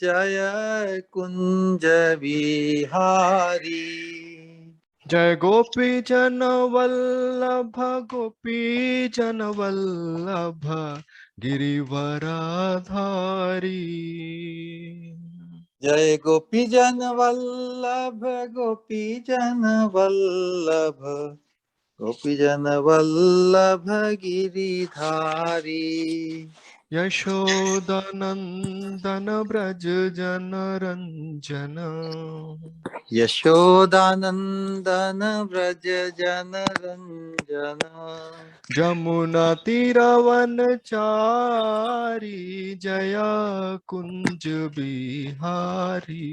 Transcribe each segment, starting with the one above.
जय कुंज विहारी। जय गोपी जन वल्लभ गोपी जन वल्लभ गिरिवराधारी। जय गोपी जन वल्लभ गोपी जन वल्लभ गोपी जन वल्लभ गिरिधारी। यशोदानंदन ब्रज जन रंजन यशोदानंदन व्रज जन रंजन। जमुना तीरवन चारी जय कुंज बिहारी।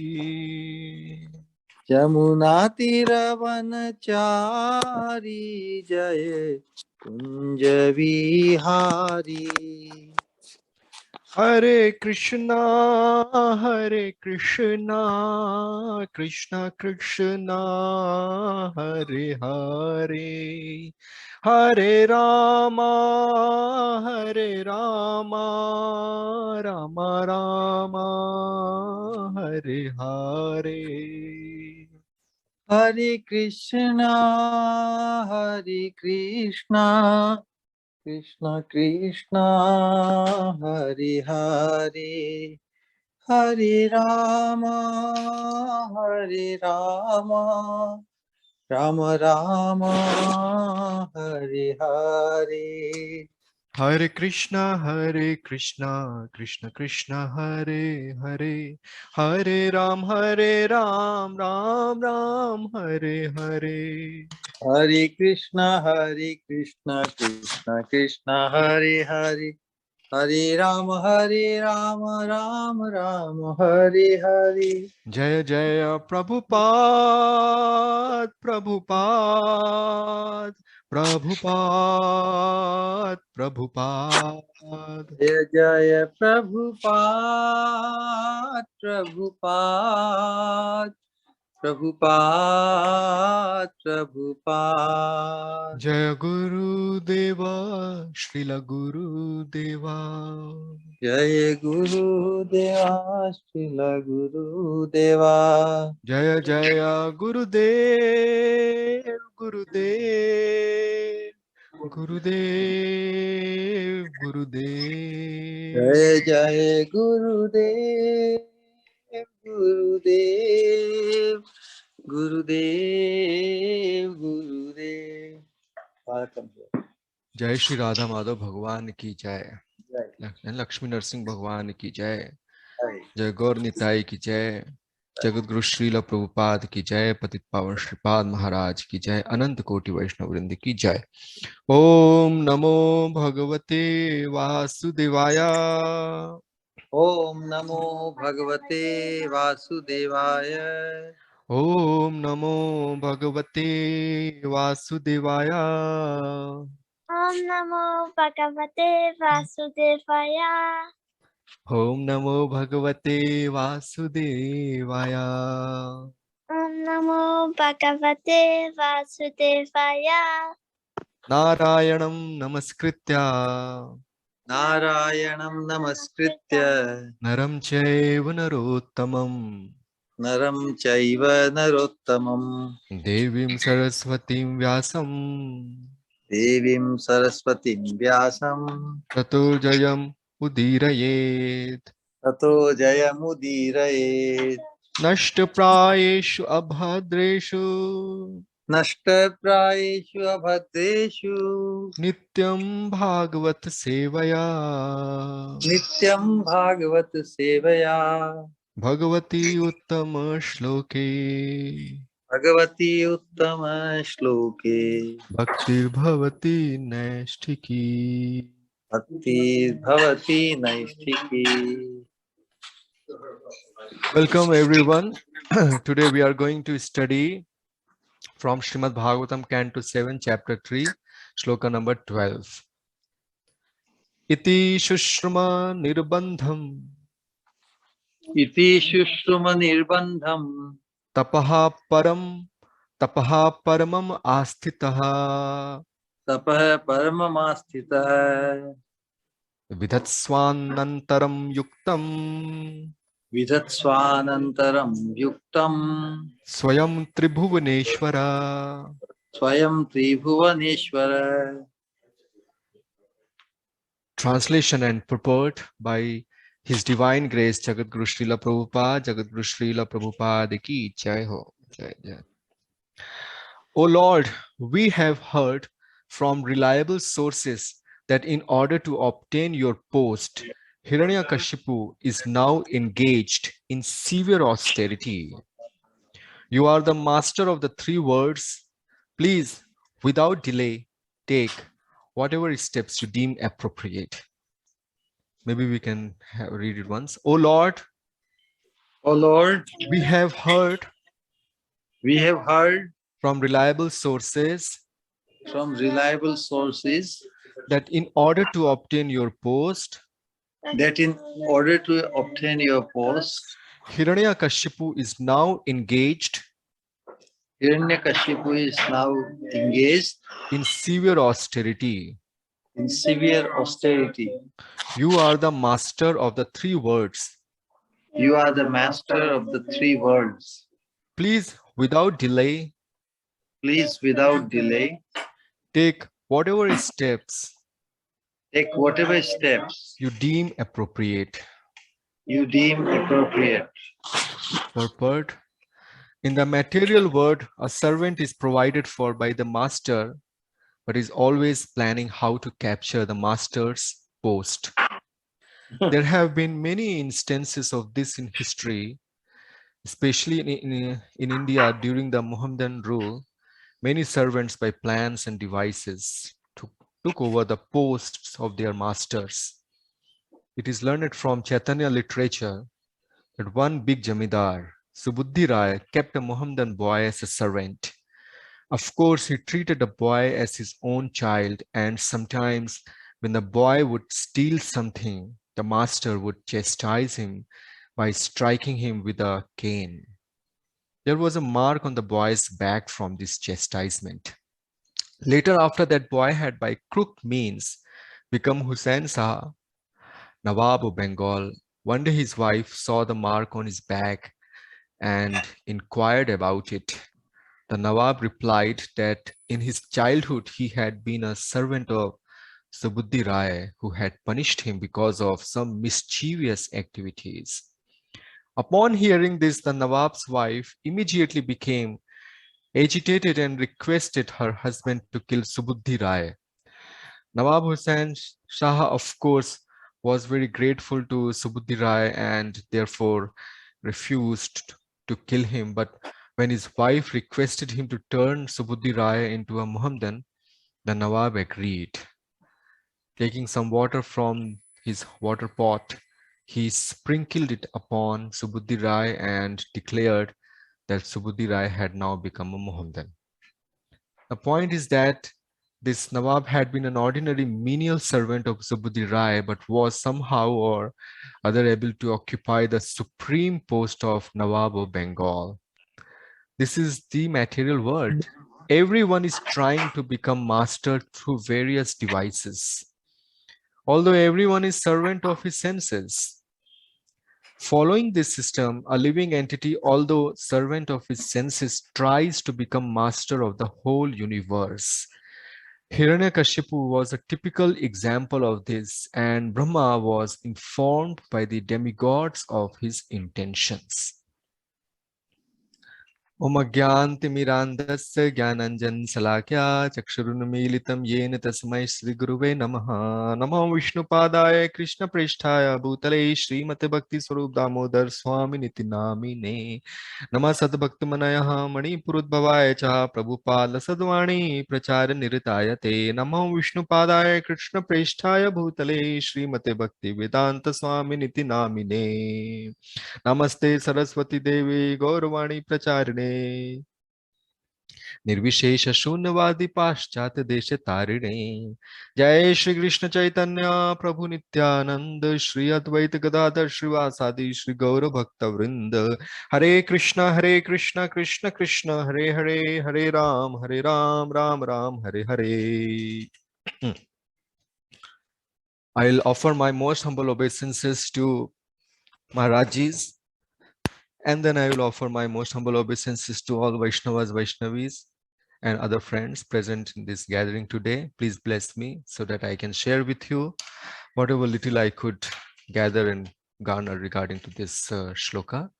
यमुना तीरवन चारी जय कुंज विहारी। हरे कृष्णा कृष्ण कृष्णा हरे हरे, हरे रामा राम रामा हरे हरे। हरे कृष्णा कृष्ण कृष्ण हरे हरे, हरे राम राम राम हरे हरे। हरे कृष्णा कृष्ण कृष्ण हरे हरे, हरे राम राम राम हरे हरे। हरे कृष्ण कृष्ण कृष्ण हरे हरे, हरे राम राम राम हरे हरे। जय जय प्रभुपाद प्रभुपाद प्रभुपाद प्रभुपाद। जय जय प्रभुपाद प्रभुपाद प्रभुपाद प्रभुपाद। जय गुरुदेवा श्रील गुरुदेवा। जय गुरुदेवा श्रील गुरुदेवा। जय जय गुरुदेव गुरुदेव गुरुदेव गुरुदेव। जय जय गुरुदेव गुरुदेव गुरुदेव गुरुदेव। Welcome. जय श्री राधा माधव भगवान की जय, जय लक्ष्मी नरसिंह भगवान की जय, जय जय गौर निताई की जय, जगत गुरु श्रील प्रभुपाद की जय, पतित पावन श्रीपाद महाराज की जय, अनंत कोटि वैष्णव वृंद की जय। ओम नमो भगवते वासुदेवाय। ओम नमो भगवते वासुदेवाय। ओम नमो भगवते वासुदेवाय। ओम नमो भगवते वासुदेवाय। ओम नमो भगवते वासुदेवाय। ओम नमो भगवते वासुदेवाय। नारायणं नमस्कृत्य नारायणं नमस्कृत्य नरं चैव नरोत्तमं नरं चैव नरोत्तमं देवीं सरस्वतीं व्यासं देवीं सरस्वतीं व्यासं ततो जयम् उदीरयेत्। ततो जयमुदीरयेत्। नष्टप्रायेषु अभद्रेषु नष्टप्रायेषु अभद्रेषु नित्यं भागवत सेवया नित्यं भागवत सेवया भगवती उत्तम श्लोके भगवती उत्तम श्लोके भक्तिर्भवति नैष्ठिकी। भक्तिर्भवति नैष्ठिकी। Welcome everyone. Today we are going to study from Srimad Bhagavatam Canto 7 Chapter 3 Shloka number 12. Iti Shushma Nirbandham इति शुश्रुम निर्बन्धं Tapaha Paramam Asthitaha तपः परममास्थितः Vidhatswanantaram Yuktam Vidatsvanantaram yuktam Swayam Tribhuvaneshwara. Swayam Tribhuvaneshwara. Translation and purport by His Divine Grace Jagadguru Srila Prabhupada, Jagadguru Srila Prabhupada ki Jai Ho. Jai Jai. O Lord, we have heard from reliable sources that in order to obtain your post, Hiranyakashipu is now engaged in severe austerity. You are the master of the three words. Please, without delay, take whatever steps you deem appropriate. Maybe we can read it once. O Lord, O Lord, we have heard we have heard from reliable sources from reliable sources that in order to obtain your post, that in order to obtain your post, Hiranyakashipu is now engaged Hiranyakashipu is now engaged in severe austerity. in severe austerity. You are the master of the three words. You are the master of the three worlds. Please, without delay, Please, without delay, take whatever steps take whatever steps you deem appropriate. you deem appropriate. Purport. In the material world, a servant is provided for by the master, but is always planning how to capture the master's post. There have been many instances of this in history, especially in India during the Muhammadan rule. Many servants by plans and devices took over the posts of their masters. It is learned from Chaitanya literature that one big Jamidar, Subuddhi Rai, kept a Muhammadan boy as a servant. Of course, he treated the boy as his own child, and sometimes when the boy would steal something, the master would chastise him by striking him with a cane. There was a mark on the boy's back from this chastisement. Later, after that boy had by crooked means become Hussain Shah, Nawab of Bengal, one day his wife saw the mark on his back and inquired about it. The Nawab replied that in his childhood he had been a servant of Subuddhi Rai, who had punished him because of some mischievous activities. Upon hearing this, the Nawab's wife immediately became agitated and requested her husband to kill Subuddhi Rai. Nawab Hussain Shah, of course, was very grateful to Subuddhi Rai and therefore refused to kill him. But when his wife requested him to turn Subuddhi Rai into a Muhammadan, the Nawab agreed. Taking some water from his water pot, he sprinkled it upon Subuddhi Rai and declared that Subuddhi Rai had now become a Muhammadan. The point is that this Nawab had been an ordinary menial servant of Subuddhi Rai, but was somehow or other able to occupy the supreme post of Nawab of Bengal. This is the material world. Everyone is trying to become master through various devices. Although everyone is servant of his senses. Following this system, a living entity, although servant of his senses, tries to become master of the whole universe. Hiranyakashipu was a typical example of this, and Brahma was informed by the demigods of his intentions. Om Agyantimirandasya Gyananjan Salakya Chakshurunmilitam Yena Tasmai Sri Guruve Namaha Namo Vishnupadaya Krishna Prishtaya Bhutale Srimate Bhakti Swarup Damodar Swami Niti Namine Nama Sadbhakti Manayaha Mani Purudbhavaya Cha Prabhupada Sadvani Prachara Niritayate Namo Vishnupadaya Krishna Prishtaya Bhutale Srimate Bhaktivedanta Swami Niti Namine Namaste Saraswati Devi Gaurvani Pracharine निर्विशेष शून्यवादी पाश्चात्य देश तारिणे जय श्री कृष्ण चैतन्य प्रभु नित्यानंद श्री अद्वैत गदाधर श्रीवासादि श्री गौर भक्त वृंद हरे Krishna Krishna Krishna Hare Hare Hare Ram Ram Ram Hare Hare. I'll offer my most humble obeisances to Maharajis And then I will offer my most humble obeisances to all Vaishnavas, Vaishnavis, and other friends present in this gathering today. Please bless me so that I can share with you whatever little I could gather and garner regarding to this shloka.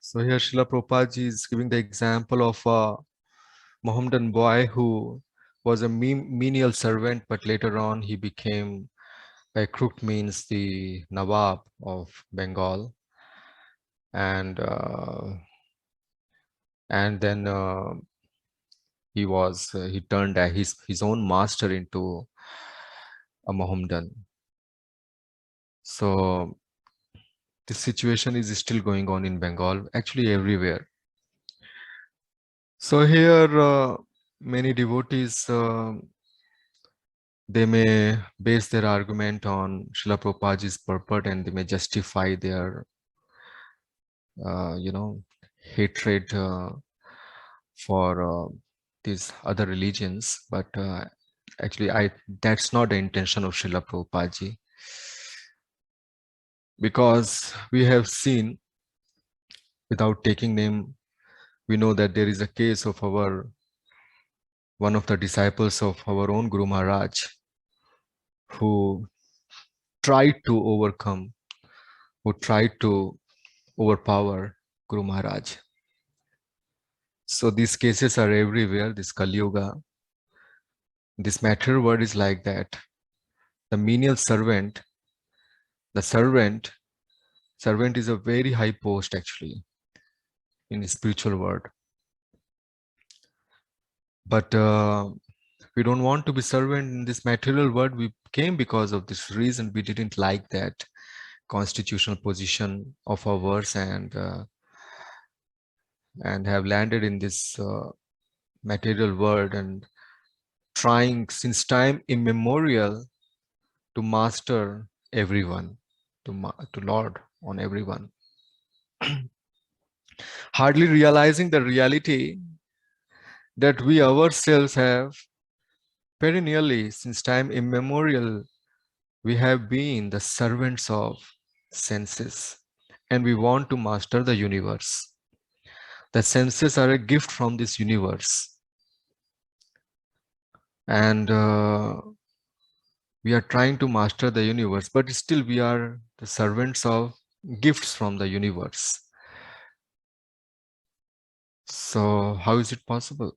So here Srila Prabhupada ji is giving the example of a Mohammedan boy who was a menial servant, but later on he became, by crooked means, the Nawab of Bengal. And then he turned his own master into a Mohammedan. So this situation is still going on in Bengal, actually everywhere. So here many devotees, they may base their argument on Srila Prabhupada's purport, and they may justify their hatred for these other religions, but actually that's not the intention of Srila Prabhupada ji, because we have seen, without taking name, we know that there is a case of one of the disciples of our own Guru Maharaj, who tried to overpower Guru Maharaj. So these cases are everywhere, this Kali Yuga. This material world is like that. The menial servant, servant is a very high post actually in the spiritual world. But we don't want to be servant in this material world. We came because of this reason. We didn't like that constitutional position of ours, and have landed in this material world and trying since time immemorial to master everyone, to lord on everyone, hardly realizing the reality that we ourselves have perennially, since time immemorial, we have been the servants of senses, and we want to master the universe. The senses are a gift from this universe, and we are trying to master the universe, but still we are the servants of gifts from the universe. So how is it possible?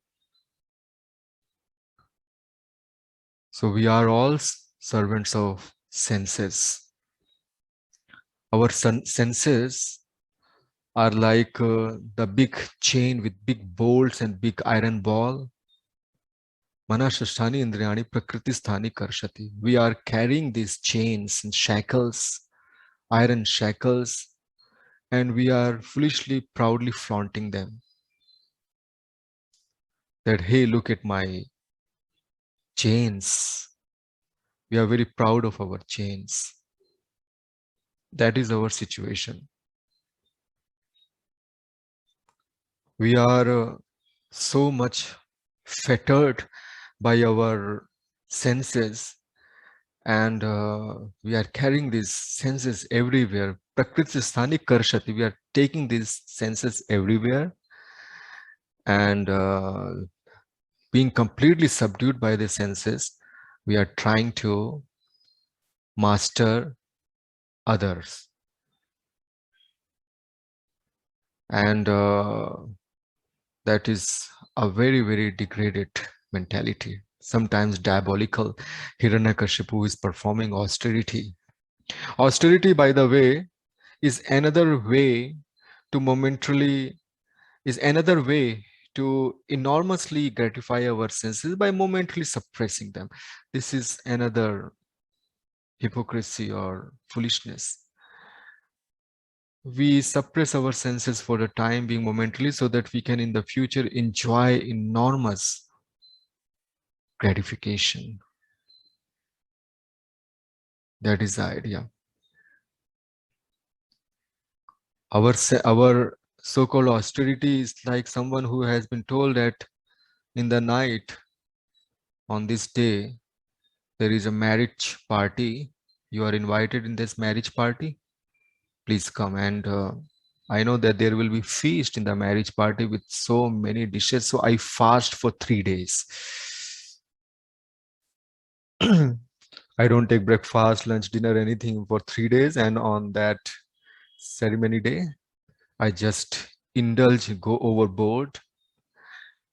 So we are all servants of senses. Our senses are like the big chain with big bolts and big iron ball. Manashasthani indriyani prakriti sthani karshati. We are carrying these chains and shackles, iron shackles, and we are foolishly, proudly flaunting them. That, hey, look at my chains. We are very proud of our chains. That is our situation. We are so much fettered by our senses, and we are carrying these senses everywhere. Prakriti sthani karshati. We are taking these senses everywhere, and being completely subdued by the senses, we are trying to master others. And that is a very, very degraded mentality, sometimes diabolical. Hiranyakashipu is performing austerity. Austerity, by the way, is another way to enormously gratify our senses by momentarily suppressing them. This is another hypocrisy or foolishness. We suppress our senses for the time being momentarily so that we can in the future enjoy enormous gratification. That is the idea. Our so-called austerity is like someone who has been told that in the night on this day there is a marriage party. You are invited in this marriage party. please come. And I know that there will be feast in the marriage party with so many dishes. So I fast for 3 days. I don't take breakfast, lunch, dinner, anything for 3 days. And on that ceremony day, I just indulge, go overboard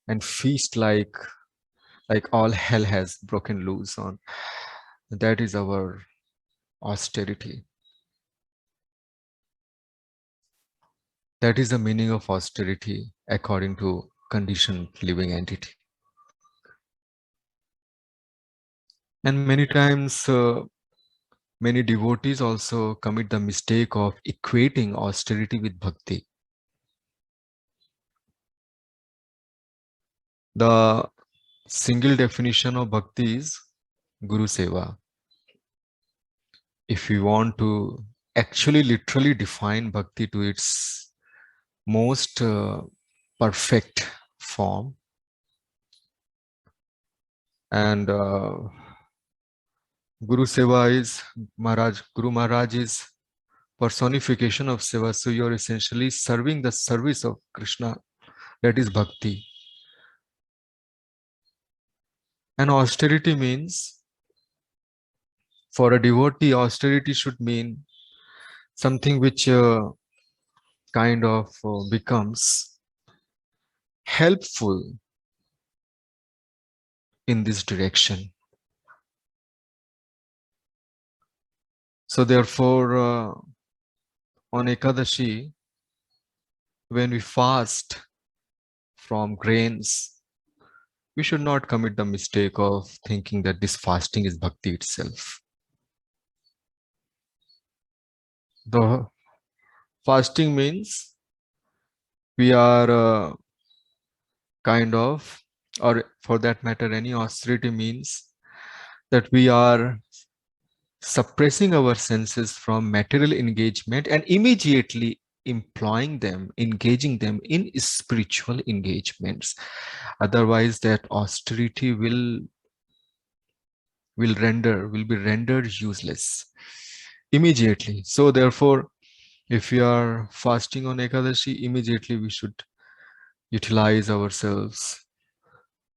and feast like all hell has broken loose on. That is our austerity. That is the meaning of austerity according to conditioned living entity. And many times, many devotees also commit the mistake of equating austerity with bhakti. The single definition of bhakti is Guru Seva. If we want to actually literally define bhakti to its most perfect form, and Guru Seva is Guru Maharaj is personification of Seva. So you're essentially serving the service of Krishna. That is bhakti. And austerity means, for a devotee, austerity should mean something which kind of becomes helpful in this direction. So therefore, on Ekadashi, when we fast from grains, we should not commit the mistake of thinking that this fasting is bhakti itself. The fasting means we are kind of, or for that matter, any austerity means that we are suppressing our senses from material engagement and immediately employing them, engaging them in spiritual engagements. Otherwise, that austerity will be rendered useless immediately. So therefore, if we are fasting on Ekadashi, immediately we should utilize ourselves.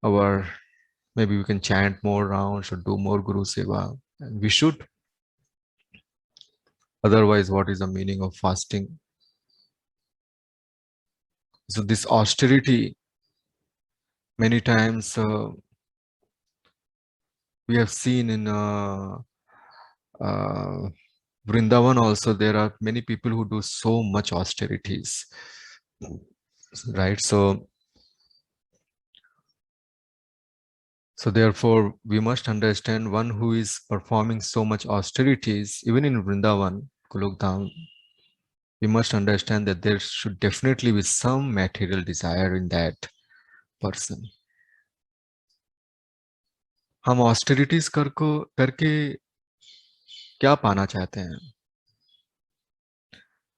Maybe we can chant more rounds, should do more Guru Seva, and we should. Otherwise, what is the meaning of fasting? So this austerity, many times we have seen in Vrindavan also, there are many people who do so much austerities, right? So therefore, we must understand, one who is performing so much austerities, even in Vrindavan, Golokdham, we must understand that there should definitely be some material desire in that person. हम austerities करके क्या पाना चाहते हैं?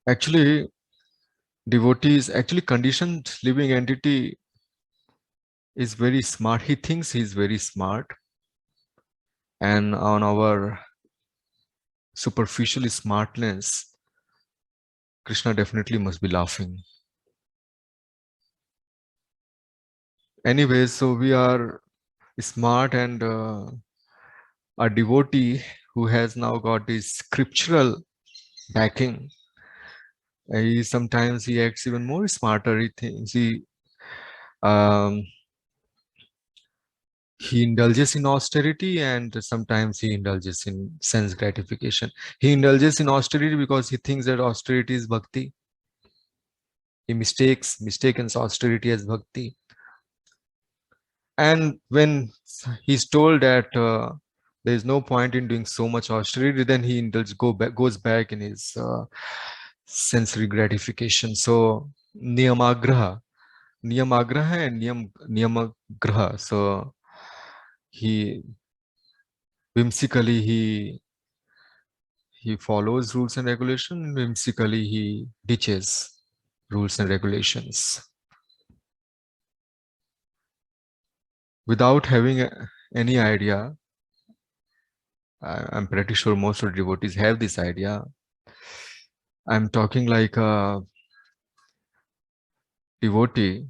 Actually, devotees, conditioned living entity is very smart. He thinks he's very smart, and on our superficial smartness, Krishna definitely must be laughing. Anyway, so we are smart, and a devotee who has now got this scriptural backing, sometimes he acts even more smarter. He thinks he indulges in austerity, and sometimes he indulges in sense gratification. He indulges in austerity because he thinks that austerity is bhakti. He mistakes austerity as bhakti. And when he's told that there is no point in doing so much austerity, then he goes back in his sensory gratification. So niyamagraha and niyamagraha. So he whimsically he follows rules and regulations. Whimsically he ditches rules and regulations without having any idea. I'm pretty sure most of the devotees have this idea I'm talking like a devotee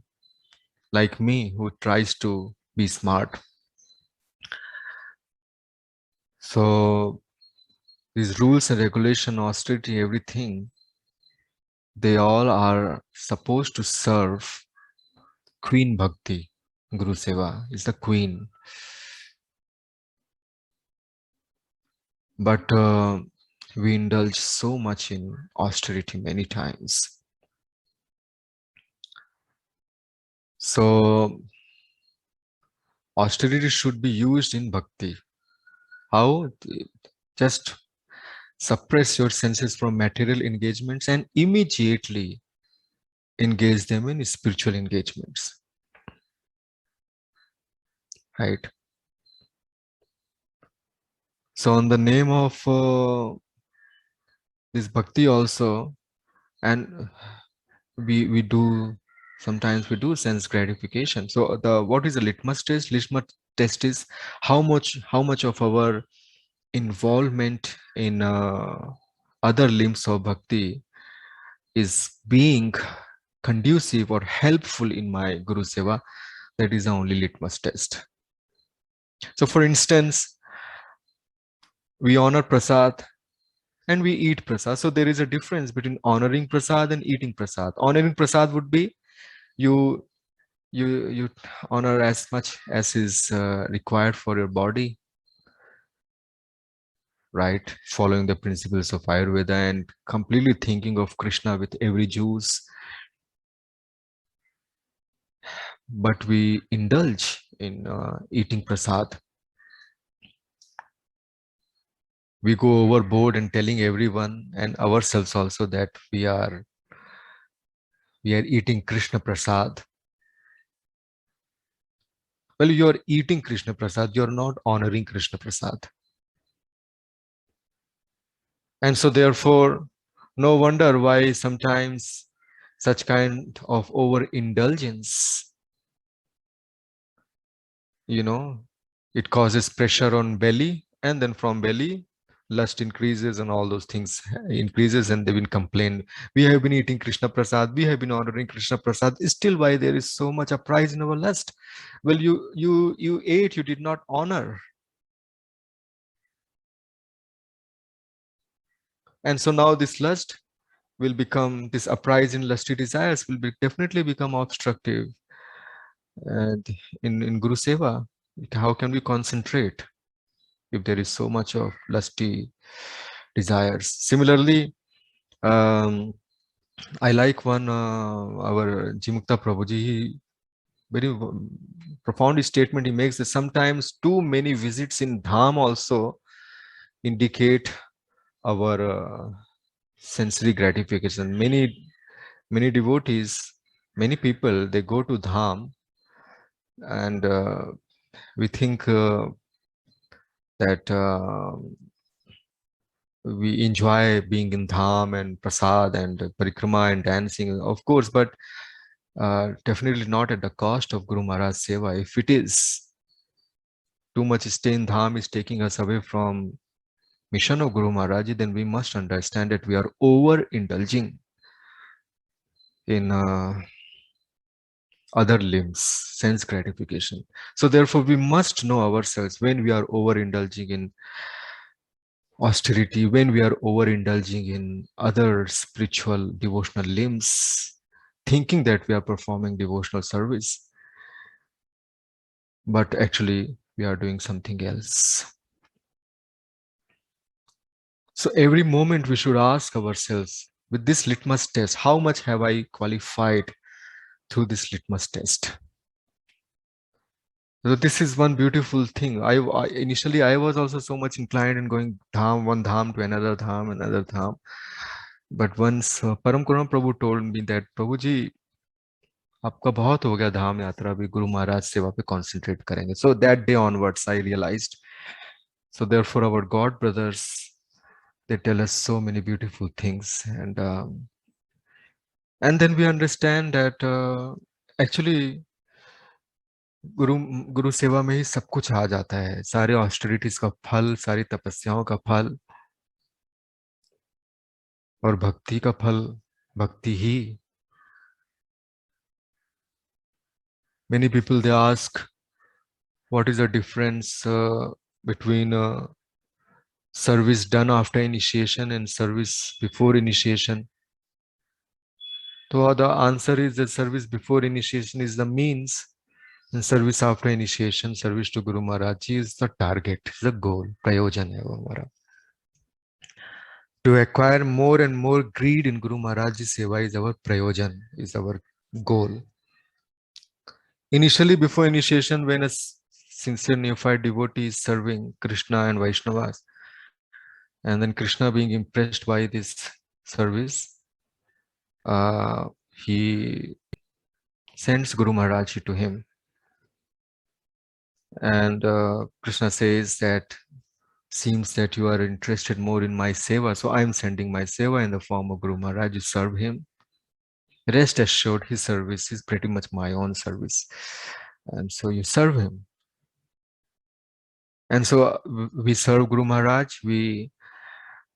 like me who tries to be smart. So these rules and regulation, austerity, everything, they all are supposed to serve Queen Bhakti. Guru Seva is the queen. But we indulge so much in austerity many times. So austerity should be used in bhakti. How? Just suppress your senses from material engagements and immediately engage them in spiritual engagements. Right? So on the name of this bhakti also, and we do sometimes we do sense gratification. So the what is the litmus test? Litmus test is how much of our involvement in other limbs of bhakti is being conducive or helpful in my Guru Seva. That is the only litmus test. So for instance, we honor prasad and we eat prasad. So there is a difference between honoring prasad and eating prasad. Honoring prasad would be you honor as much as is required for your body, right? Following the principles of Ayurveda and completely thinking of Krishna with every juice. But we indulge in eating prasad. We go overboard and telling everyone and ourselves also that we are eating Krishna prasad. Well, you are eating Krishna prasad, you are not honoring Krishna prasad. And so therefore, no wonder why sometimes such kind of overindulgence, it causes pressure on belly, and then from belly, lust increases and all those things increases, and they will complain. We have been eating Krishna prasad, we have been honoring Krishna prasad, still why there is so much uprise in our lust? Well, you ate, you did not honor. And so now this lust will become, this uprise in lusty desires will definitely become obstructive. And in Guru Seva, how can we concentrate if there is so much of lusty desires? Similarly, I like one, our Jimukta Prabhuji, he very profound statement he makes that sometimes too many visits in Dham also indicate our sensory gratification. Many devotees, many people, they go to Dham and we think that we enjoy being in Dham and Prasad and Parikrama and dancing, of course, but definitely not at the cost of Guru Maharaj Seva. If it is, too much stay in Dham is taking us away from mission of Guru Maharaj, then we must understand that we are overindulging in other limbs, sense gratification. So therefore, we must know ourselves when we are overindulging in austerity, when we are overindulging in other spiritual devotional limbs, thinking that we are performing devotional service, but actually we are doing something else. So every moment we should ask ourselves, with this litmus test, how much have I qualified through this litmus test? So this is one beautiful thing. Initially I was also so much inclined in going dham, one dham to another dham. But once Param Karuna Prabhu told me that, Prabhuji, आपका बहुत हो गया धाम यात्रा, अभी गुरु महाराज सेवा पे concentrate करेंगे. So that day onwards I realized. So therefore our God brothers, they tell us so many beautiful things, and then we understand that actually गुरु सेवा में ही सब कुछ आ जाता है, सारे ऑस्टेरिटीज का फल, सारी तपस्याओं का फल. और भक्ति का फल भक्ति ही. Many people they ask, what is the difference between service done after initiation and service before initiation? So the answer is that service before initiation is the means, and service after initiation, service to Guru Maharaj Ji is the target, is the goal. Prayojan hai wo hamara. To acquire more and more greed in Guru Maharaj Ji Seva is our prayojan, is our goal. Initially, before initiation, when a sincere neophyte devotee is serving Krishna and Vaishnavas, and then Krishna being impressed by this service, he sends Guru Maharaj Ji to him. And Krishna says that, seems that you are interested more in my seva, so I am sending my seva in the form of Guru Maharaj. You serve him. Rest assured, his service is pretty much my own service. And so you serve him. And so we serve Guru Maharaj, we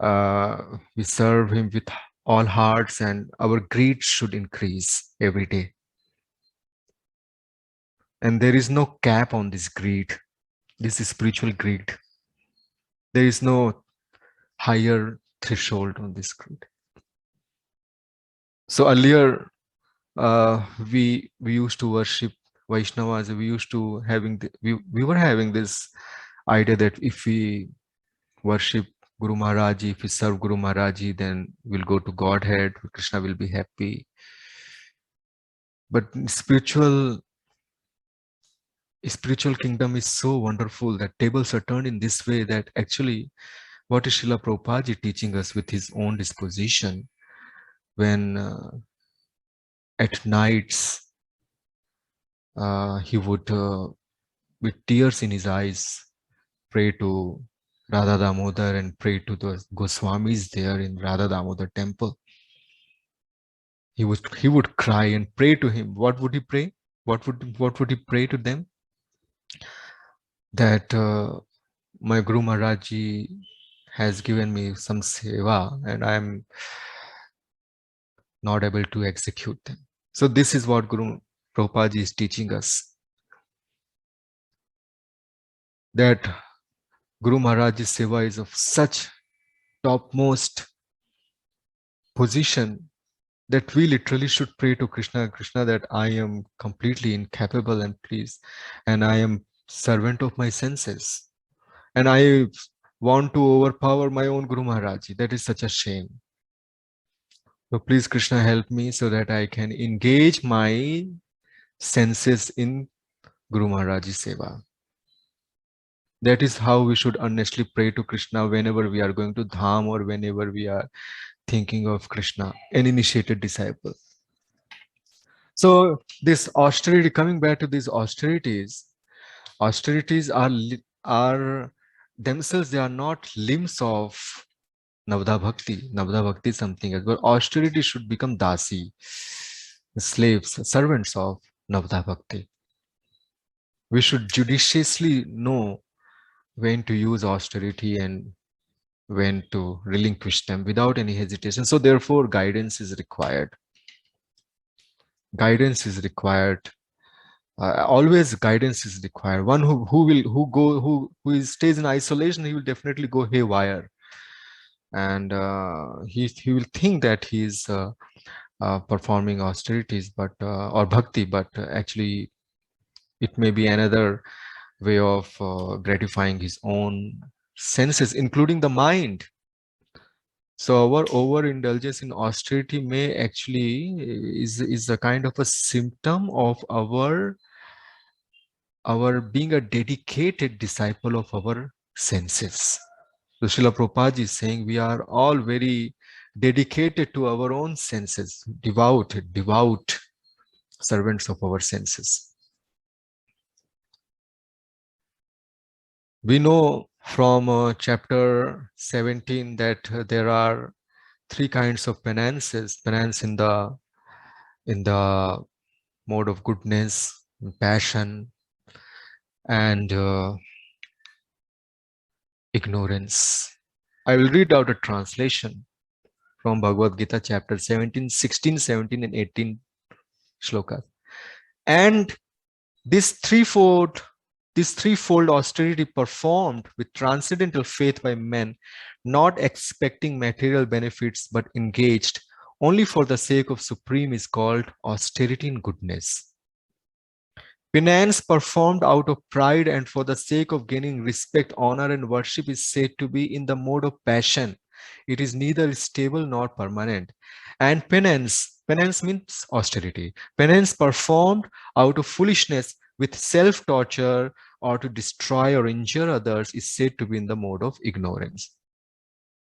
serve him with all hearts, and our greed should increase every day. And there is no cap on this greed. This is spiritual greed. There is no higher threshold on this greed. So earlier, we used to worship Vaishnavas. We used to we were having this idea that if we worship Guru Maharaj Ji, if we serve Guru Maharaj Ji, then we'll go to Godhead. Krishna will be happy. But spiritual kingdom is so wonderful that tables are turned in this way, that actually what is Srila Prabhupada Ji teaching us with his own disposition, when at nights he would with tears in his eyes pray to Radha Damodar and pray to the Goswamis there in Radha Damodar temple. He would cry and pray to him. What would he pray? What would he pray to them? That my Guru Maharaj Ji has given me some seva and I am not able to execute them. So this is what Guru Prabhupada Ji is teaching us. That Guru Maharaj's seva is of such topmost position that we literally should pray to Krishna, that I am completely incapable and please, and I am servant of my senses, and I want to overpower my own Guru Maharaj. That is such a shame. So please Krishna help me so that I can engage my senses in Guru Maharaj's seva. That is how we should honestly pray to Krishna whenever we are going to Dham or whenever we are thinking of Krishna, an initiated disciple. So this austerity, coming back to these austerities are themselves, they are not limbs of Navadha Bhakti. Navadha Bhakti is something else, but austerity should become dasi, slaves, servants of Navadha Bhakti. We should judiciously know when to use austerity and when to relinquish them without any hesitation. So therefore, guidance is required. Guidance is required. Always guidance is required. One who stays in isolation, he will definitely go haywire, and he will think that he is performing austerities, but or bhakti, but actually it may be another way of gratifying his own senses, including the mind. So our overindulgence in austerity may actually is a kind of a symptom of our being a dedicated disciple of our senses. So Srila Prabhupada is saying we are all very dedicated to our own senses, devout servants of our senses. We know from chapter 17 that there are three kinds of penances: penance in the mode of goodness, passion, and ignorance. I will read out a translation from Bhagavad Gita chapter 17, 16, 17 and 18 shlokas. And this threefold austerity performed with transcendental faith by men, not expecting material benefits but engaged only for the sake of supreme, is called austerity in goodness. Penance performed out of pride and for the sake of gaining respect, honor, and worship is said to be in the mode of passion. It is neither stable nor permanent. And penance means austerity. Penance performed out of foolishness with self-torture or to destroy or injure others is said to be in the mode of ignorance.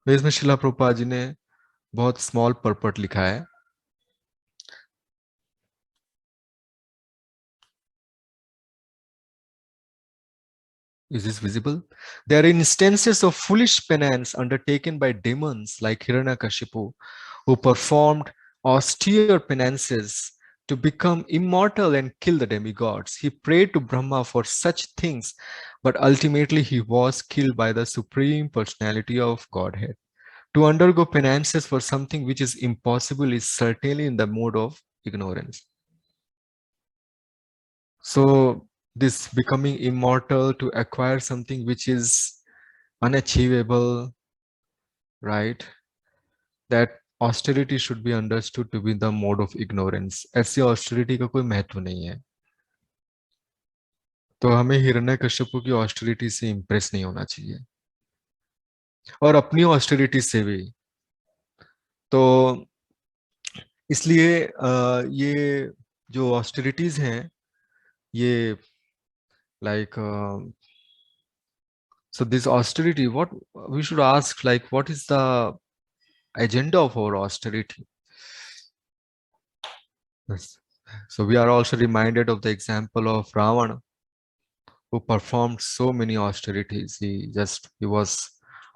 इसमें शिला प्रभुपाद जी ने बहुत small purport लिखा है. Is this visible? There are instances of foolish penance undertaken by demons like Hiranyakashipu, who performed austere penances to become immortal and kill the demigods. He prayed to Brahma for such things, but ultimately he was killed by the Supreme Personality of Godhead. To undergo penances for something which is impossible is certainly in the mode of ignorance. So this becoming immortal to acquire something which is unachievable, right? That austerity should be understood to be the mode of ignorance. ऐसी austerity का कोई महत्व नहीं है. तो हमें हिरण्यकश्यप की austerity से impress नहीं होना चाहिए, और अपनी austerity से भी. तो इसलिए ये जो austerities हैं, ये like so this austerity, what we should ask, like, what is the agenda of our austerity? Yes. So we are also reminded of the example of Ravana, who performed so many austerities. He was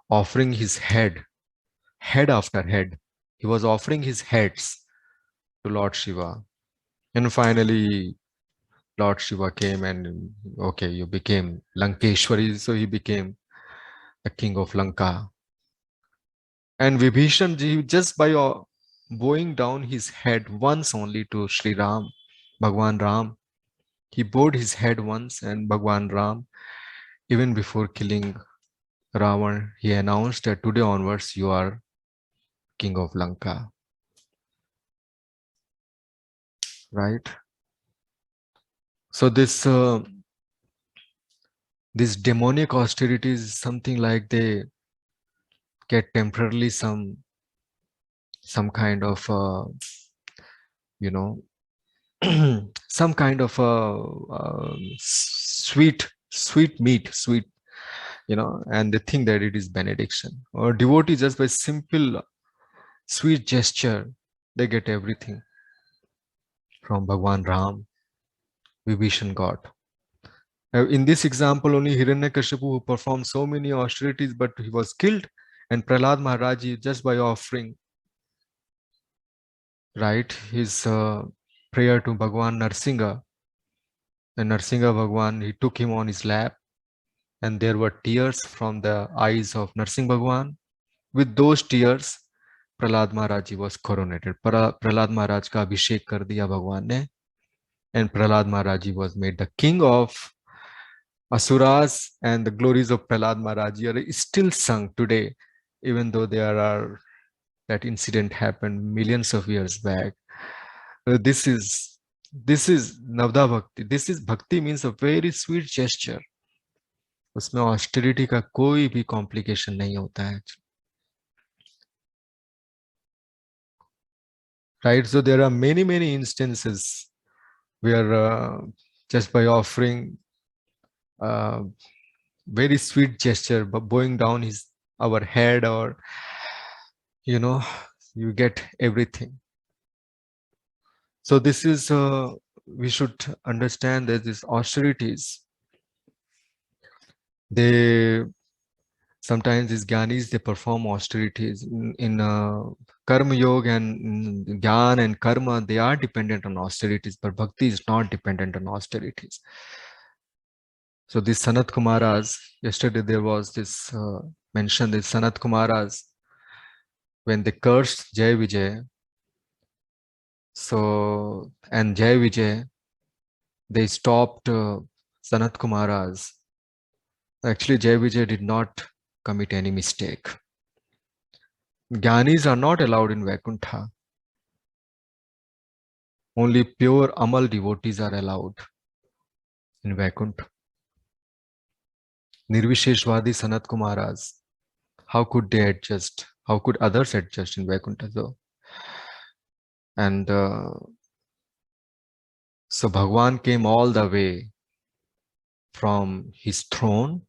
offering his head after head. He was offering his heads to Lord Shiva. And finally, Lord Shiva came and, okay, you became Lankeshwari. So he became the king of Lanka. And Vibhishan ji, just by bowing down his head once only to Sri Ram, Bhagwan Ram, he bowed his head once, and Bhagwan Ram, even before killing Ravan, he announced that today onwards you are king of Lanka. Right? So this demonic austerity is something like they get temporarily some kind of some kind of sweet meat, and they think that it is benediction. Or devotee, just by simple sweet gesture, they get everything from Bhagwan Ram, Vibhishan God. In this example, only Hiranyakashipu, who performed so many austerities, but he was killed, and Prahlad Maharaj, just by offering, right, his prayer to Bhagwan Narsingha, and Narsingha Bhagwan, he took him on his lap, and there were tears from the eyes of Narsingh Bhagwan. With those tears, Prahlad Maharaj was coronated. Prahlad Maharaj ka abhishek kar diya Bhagwan ne, and Prahlad Maharaj was made the king of Asuras, and the glories of Prahlad Maharaj are still sung today, even though that incident happened millions of years back. This is Navda Bhakti. This is Bhakti, means a very sweet gesture. उसमें austerity का कोई भी complication नहीं होता है. Right? So there are many instances where just by offering very sweet gesture, but bowing down our head, or you get everything. So this is we should understand that these austerities, sometimes these gyanis, they perform austerities in karma yoga, and jnana and karma, they are dependent on austerities, but bhakti is not dependent on austerities. So this Sanat Kumaras, yesterday there was this mention, this Sanat Kumaras, when they cursed Jai Vijay, so and Jai Vijay, they stopped Sanat Kumaras. Actually, Jai Vijay did not commit any mistake. Gyanis are not allowed in Vaikuntha. Only pure Amal devotees are allowed in Vaikuntha. Nirvisheshwadi Sanat Kumaras, how could they adjust? How could others adjust in Vaikuntha though? And so Bhagwan came all the way from his throne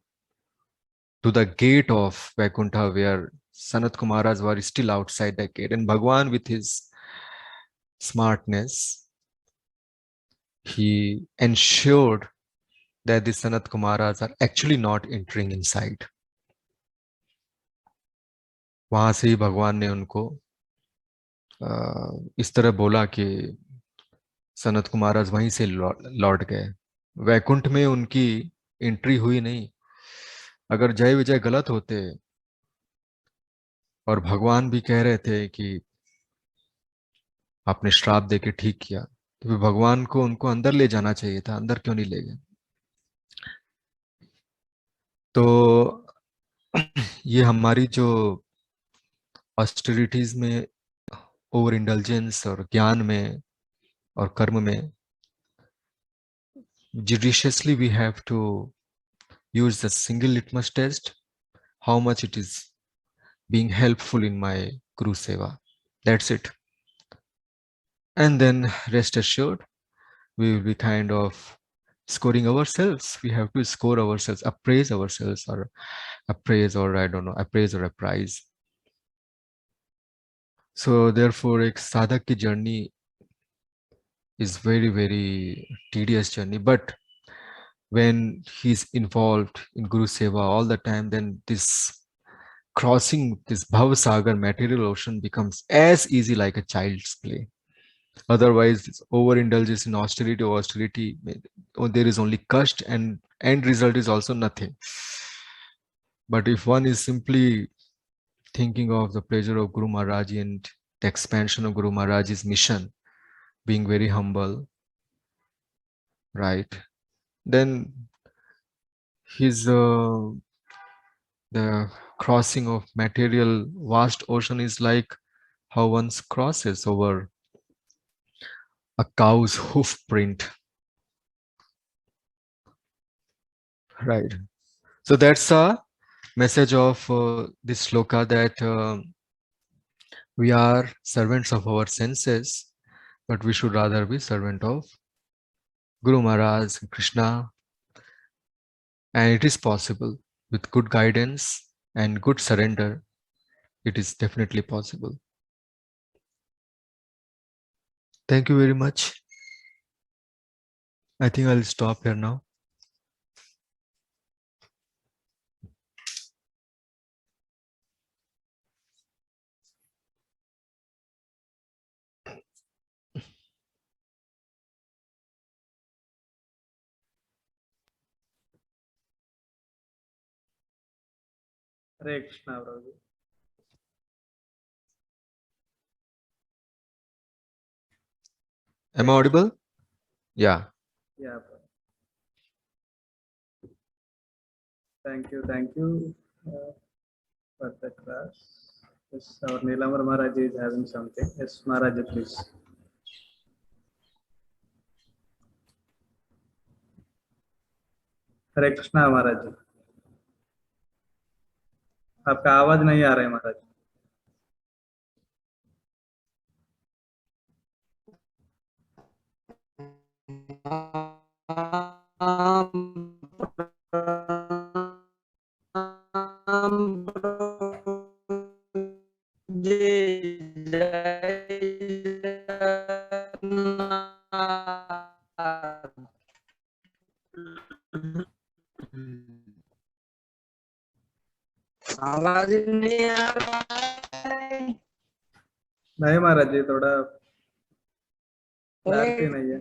to the gate of Vaikuntha where Sanat Kumaras were still outside the gate. And Bhagwan, with his smartness, he ensured that the Sanat Kumaras are actually not entering inside. वहां से ही भगवान ने उनको इस तरह बोला कि सनत कुमाराज वहीं से लौट गए. वैकुंठ में उनकी एंट्री हुई नहीं. अगर जय विजय गलत होते और भगवान भी कह रहे थे कि आपने श्राप देके ठीक किया, तो फिर भगवान को उनको अंदर ले जाना चाहिए था. अंदर क्यों नहीं ले गए? तो ये हमारी जो ऑस्टेरिटीज में ओवर इंडल्जेंस और ज्ञान में और कर्म में, judiciously we have to use the single litmus test, how much it is being helpful in my Guru Seva. That's it. And then rest assured, we will be kind of scoring ourselves. We have to score ourselves, appraise ourselves, or appraise, or I don't know, appraise or appraise. So therefore, a sadhak ki journey is very, very tedious journey. But when he's involved in Guru Seva all the time, then this crossing this Bhava Sagar material ocean becomes as easy like a child's play. Otherwise, this overindulgence in austerity, there is only cost and end result is also nothing. But if one is simply thinking of the pleasure of Guru Maharaj and the expansion of Guru Maharaj's mission, being very humble, right? Then his the crossing of material vast ocean is like how one crosses over a cow's hoof print, right? So that's a message of this shloka, that we are servants of our senses, but we should rather be servant of Guru Maharaj, Krishna, and it is possible with good guidance and good surrender. It is definitely possible. Thank you very much. I think I'll stop here now. Hare Krishna, Prabhu. Am I audible? Yeah. Yeah. Thank you for the class. Yes, our Nilamar Maharaj is having something. Yes, Maharaj, please. हरे कृष्णा महाराज जी, आपका आवाज नहीं आ रहा है महाराज. आवाज नहीं आ रहा है. नहीं महाराज जी, थोड़ा क्लैरिटी नहीं है.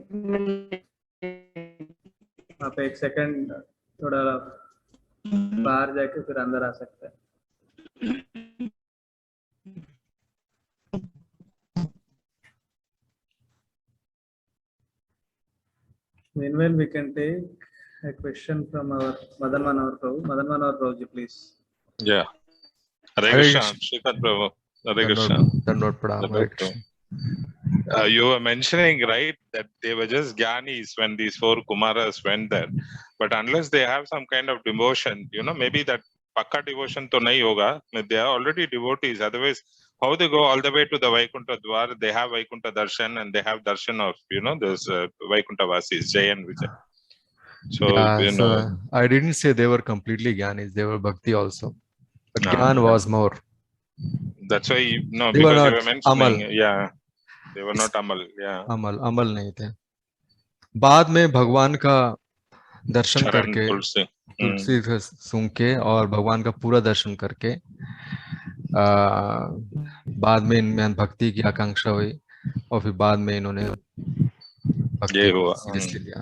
आप एक सेकंड थोड़ा बाहर जाके फिर अंदर आ सकते हैं. Meanwhile, we can take a question from our Madan Manohar Prabhu. Madan Manohar Prabhu, please. Yeah. Hare Hare Krishna. Krishna. Shrikant Prabhu. Hare Krishna. Dandot Pranam. Hare Krishna. You were mentioning, right, that they were just Gyanis when these four Kumaras went there. But unless they have some kind of devotion, maybe that Pakka devotion to nahi hoga. They are already devotees. Otherwise, how they go all the way to the Vaikuntha Dwar, they have Vaikuntha Darshan and they have darshan of, those Vaikuntha Vasis, Jay and Vijay. So, Yeah, so I didn't say they were completely Gyanis, they were Bhakti also. But Gyan was more. that's why, They were because you not were mentioning, Amal. yeah, they were not Amal, yeah. अमल नहीं थे. बाद में भगवान का दर्शन Charan करके Tulsi. तुलसी को सूंघ के और भगवान का पूरा दर्शन करके बाद में इनमें भक्ति की आकांक्षा हुई और फिर बाद में इन्होंने भक्ति को सीरियसली लिया.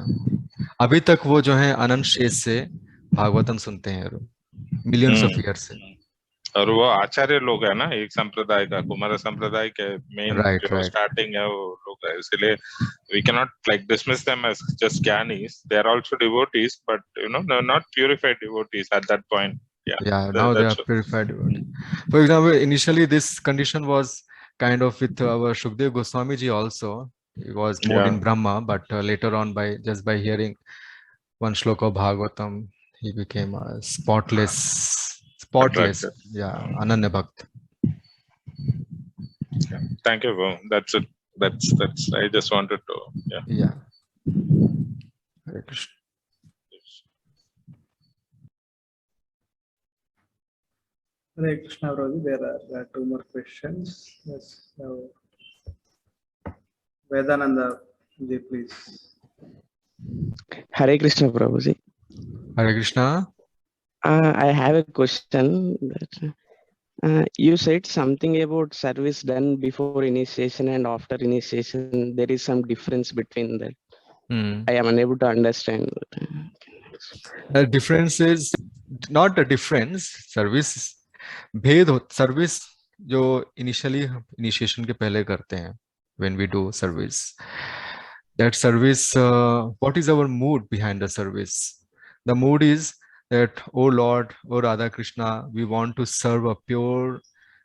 अभी तक वो जो है अनंत शेष से भागवतम सुनते हैं मिलियंस ऑफ ईयर से. और वो आचार्य लोग है ना एक संप्रदाय का कुमार संप्रदाय के मेन जो स्टार्टिंग है वो लोग है इसलिए we cannot like dismiss them as just gyanis. They are also devotees, but they're not purified devotees at that point. Yeah, now they are purified devotees. For example, initially this condition was kind of with our Shukdev Goswami ji also. He was more in Brahma, but later on by hearing one shloka of Bhagavatam, he became a spotless, Ananya Bhakt. Thank you, bro. That's it. That's. I just wanted to. Yeah. Hare Krishna. Hare Krishna, Prabhu. There are two more questions. Yes. Vedananda ji, please. Hare Krishna, Prabhuji. Hare Krishna. I have a question. You said something about service done before initiation and after initiation. There is some difference between that. I am unable to understand. The difference is not a difference. Service भेद service जो initially initiation के पहले करते हैं. When we do service, that service, what is our mood behind the service? The mood is that, oh Lord, oh Radha Krishna, we want to serve a pure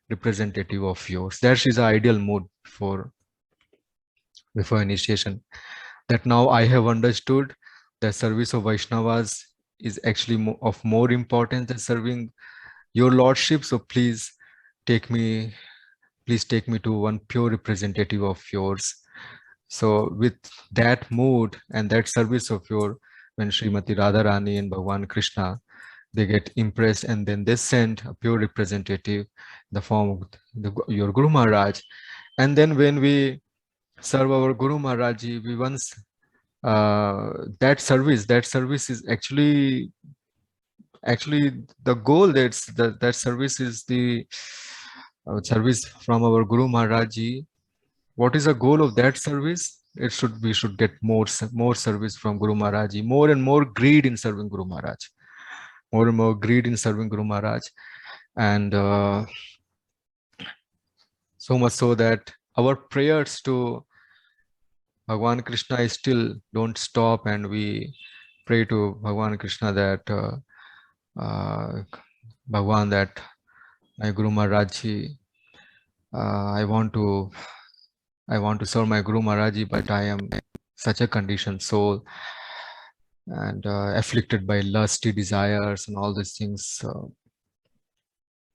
representative of yours. That is the ideal mood before initiation. That now I have understood that service of Vaishnavas is actually of more importance than serving your lordship. So please take me to one pure representative of yours. So with that mood and that service of your, when Srimati Radharani and Bhagwan Krishna, they get impressed and then they send a pure representative in the form of your Guru Maharaj. And then when we serve our Guru Maharaj, we once that service is actually the goal. That service is the service from our Guru Maharaj. What is the goal of that service? We should get more service from Guru Maharaj, more and more greed in serving Guru Maharaj, more and more greed in serving Guru Maharaj, and so much so that our prayers to Bhagwan Krishna is still don't stop, and we pray to Bhagwan Krishna that Bhagwan, that my Guru Maharaj, I want to serve my Guru Maharaj, but I am such a conditioned soul and afflicted by lusty desires and all these things.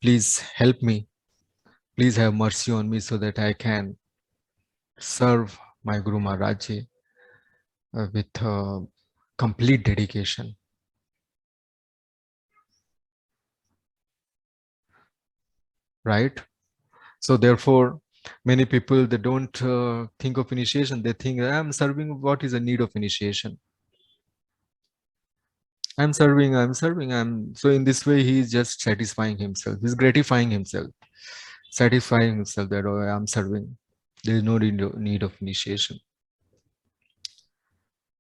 Please help me. Please have mercy on me so that I can serve my Guru Maharaj with complete dedication. Right? So therefore, many people, they don't think of initiation. They think, I'm serving, what is the need of initiation? I'm serving. So in this way, he is just satisfying himself. He's gratifying himself, satisfying himself that, oh, I'm serving. There is no need of initiation.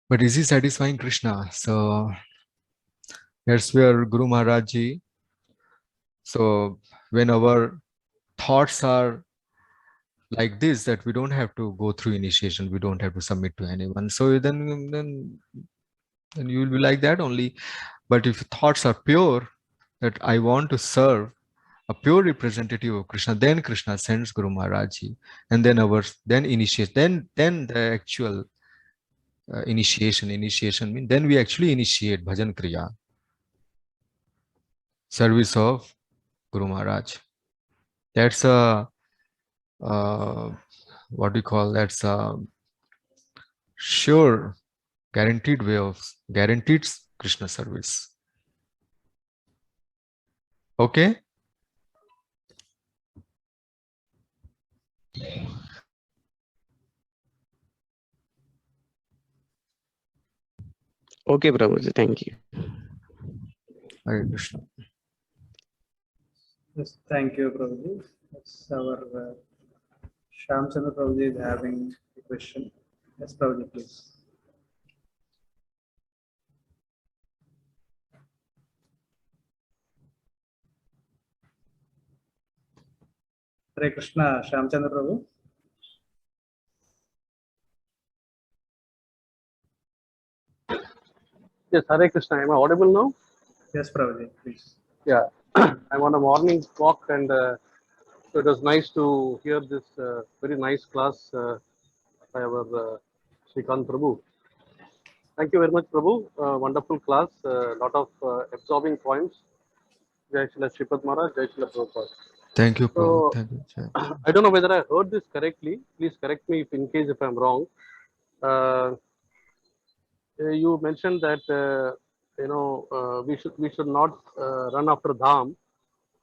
But is he satisfying Krishna? So that's where Guru Maharaj Ji, so when our thoughts are like this, that we don't have to go through initiation, we don't have to submit to anyone. So then you will be like that only. But if thoughts are pure, that I want to serve a pure representative of Krishna, then Krishna sends Guru Maharaj Ji, and then initiate, then the actual initiation means then we actually initiate bhajan kriya, service of Guru Maharaj. That's a what we call, that's a sure guaranteed way of guaranteed Krishna service. Okay. Okay, Prabhuji, thank you. Hare Krishna. Yes, thank you, Prabhuji. That's our Shyam Chandra Prabhuji is having a question. Yes, Prabhuji, please. Hare Krishna, Shyam Chandra Prabhu. Yes, Hare Krishna. Am I audible now? Yes, Prabhuji, please. Yeah, I'm on a morning walk, and so it was nice to hear this very nice class by our Srikant Prabhu. Thank you very much, Prabhu. Wonderful class. Lot of absorbing points. Jai Shri Sripad Maharaj, Jai Shri Prabhupada. Thank you, Prabhu. So, Thank you. Jai. I don't know whether I heard this correctly. Please correct me if in case if I'm wrong. You mentioned that we should not run after dham,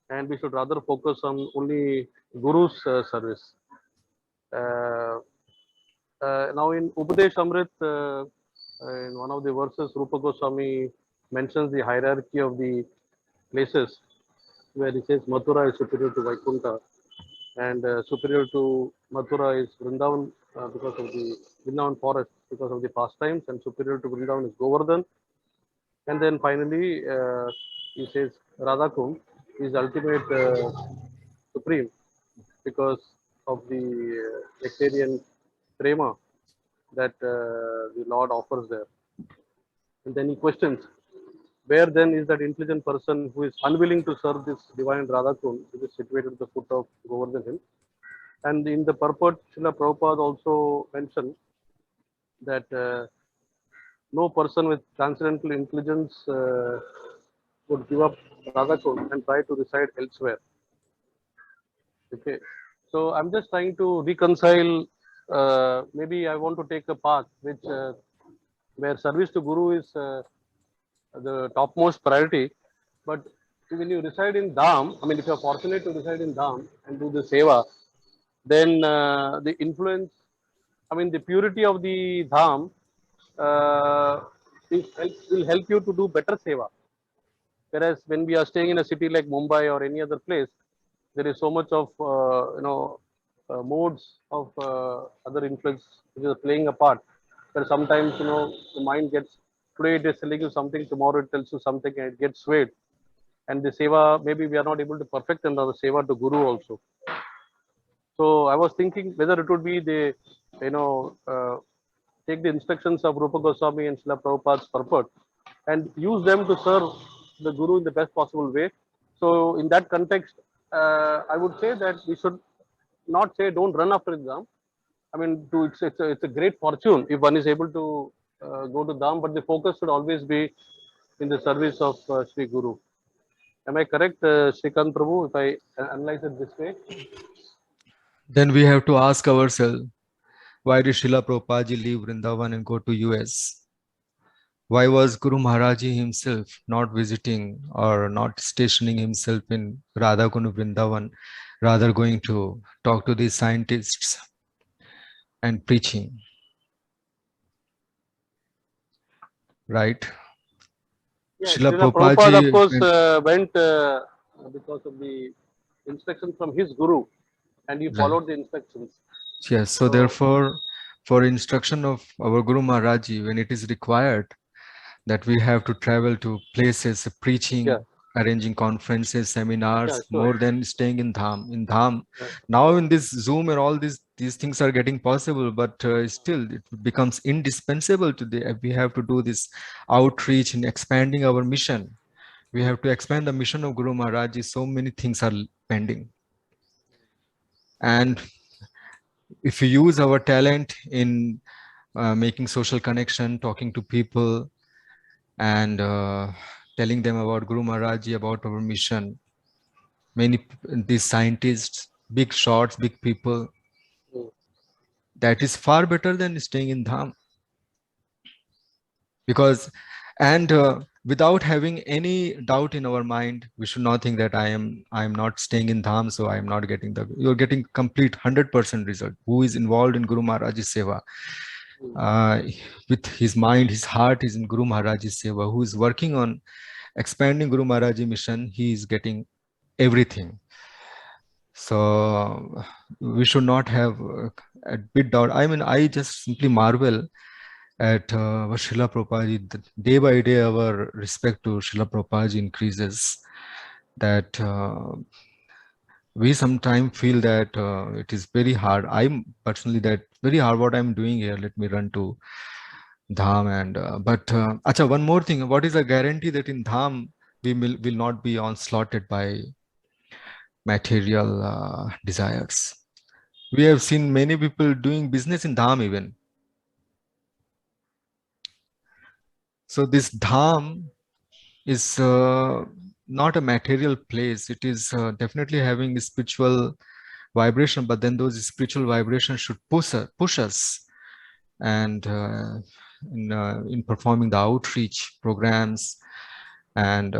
and we should rather focus on only Guru's service. Now in Upadesh Amrit, in one of the verses, Rupa Goswami mentions the hierarchy of the places, where he says Mathura is superior to Vaikuntha, and superior to Mathura is Vrindavan because of the Vrindavan forest, because of the pastimes, and superior to Vrindavan is Govardhan. And then finally, he says Radhakund is ultimate supreme because of the nectarian prema that the Lord offers there. And then he questions, where then is that intelligent person who is unwilling to serve this divine Radhakund, which is situated at the foot of Govardhan Hill? And in the purport, Srila Prabhupada also mentioned that no person with transcendental intelligence would give up Radhakund and try to reside elsewhere. Okay, so I'm just trying to reconcile. Maybe I want to take a path which where service to Guru is the topmost priority. But when you reside in Dham, I mean, if you're fortunate to reside in Dham and do the seva, then the influence, I mean, the purity of the Dham will help you to do better seva. Whereas when we are staying in a city like Mumbai or any other place, there is so much of modes of other influence which is playing a part. Where sometimes the mind gets, today it is telling you something, tomorrow it tells you something, and it gets swayed. And the seva, maybe we are not able to perfect another seva to Guru also. So I was thinking whether it would be the take the instructions of Rupa Goswami and Srila Prabhupada's purport and use them to serve the Guru in the best possible way. So in that context, I would say that we should not say don't run after exam. I mean, it's a great fortune if one is able to go to Dham, but the focus should always be in the service of Sri Guru. Am I correct, Srikant Prabhu, if I analyze it this way? Then we have to ask ourselves, why did Srila Prabhupada ji leave Vrindavan and go to US? Why was Guru Maharaj Ji himself not visiting or not stationing himself in Radhakund Vrindavan, rather going to talk to these scientists and preaching? Right? Yeah, Srila Srila Prabhupada, Ji of course, went because of the instructions from his Guru, and he followed the instructions. Yes, so therefore, for instruction of our Guru Maharaj Ji, when it is required that we have to travel to places preaching arranging conferences, seminars, Yeah, sure. more than staying in Dham. In Dham, Yeah. now in this Zoom and all these things are getting possible, but still it becomes indispensable to we have to do this outreach and expanding our mission. We have to expand the mission of Guru Maharaj. So many things are pending. And if we use our talent in making social connection, talking to people, and telling them about Guru Maharaj, about our mission, these scientists, big shots, big people, that is far better than staying in Dham. Because, and without having any doubt in our mind, we should not think that I am not staying in Dham, so I am not getting you're getting complete 100% result. Who is involved in Guru Maharaj's Seva? With his mind, his heart is in Guru Maharaj's Seva. Who is working on expanding Guru Maharaj's mission, he is getting everything. So we should not have a bit doubt. I mean, I just simply marvel at what Srila Prabhupada, day by day our respect to Srila Prabhupada increases. That we sometimes feel that it is very hard. I'm personally that very hard what I'm doing here. Let me run to Dham and Acha, one more thing. What is the guarantee that in Dham we will not be onslaughted by material desires? We have seen many people doing business in Dham even. So this Dham is not a material place. It is definitely having a spiritual vibration, but then those spiritual vibrations should push us and in performing the outreach programs and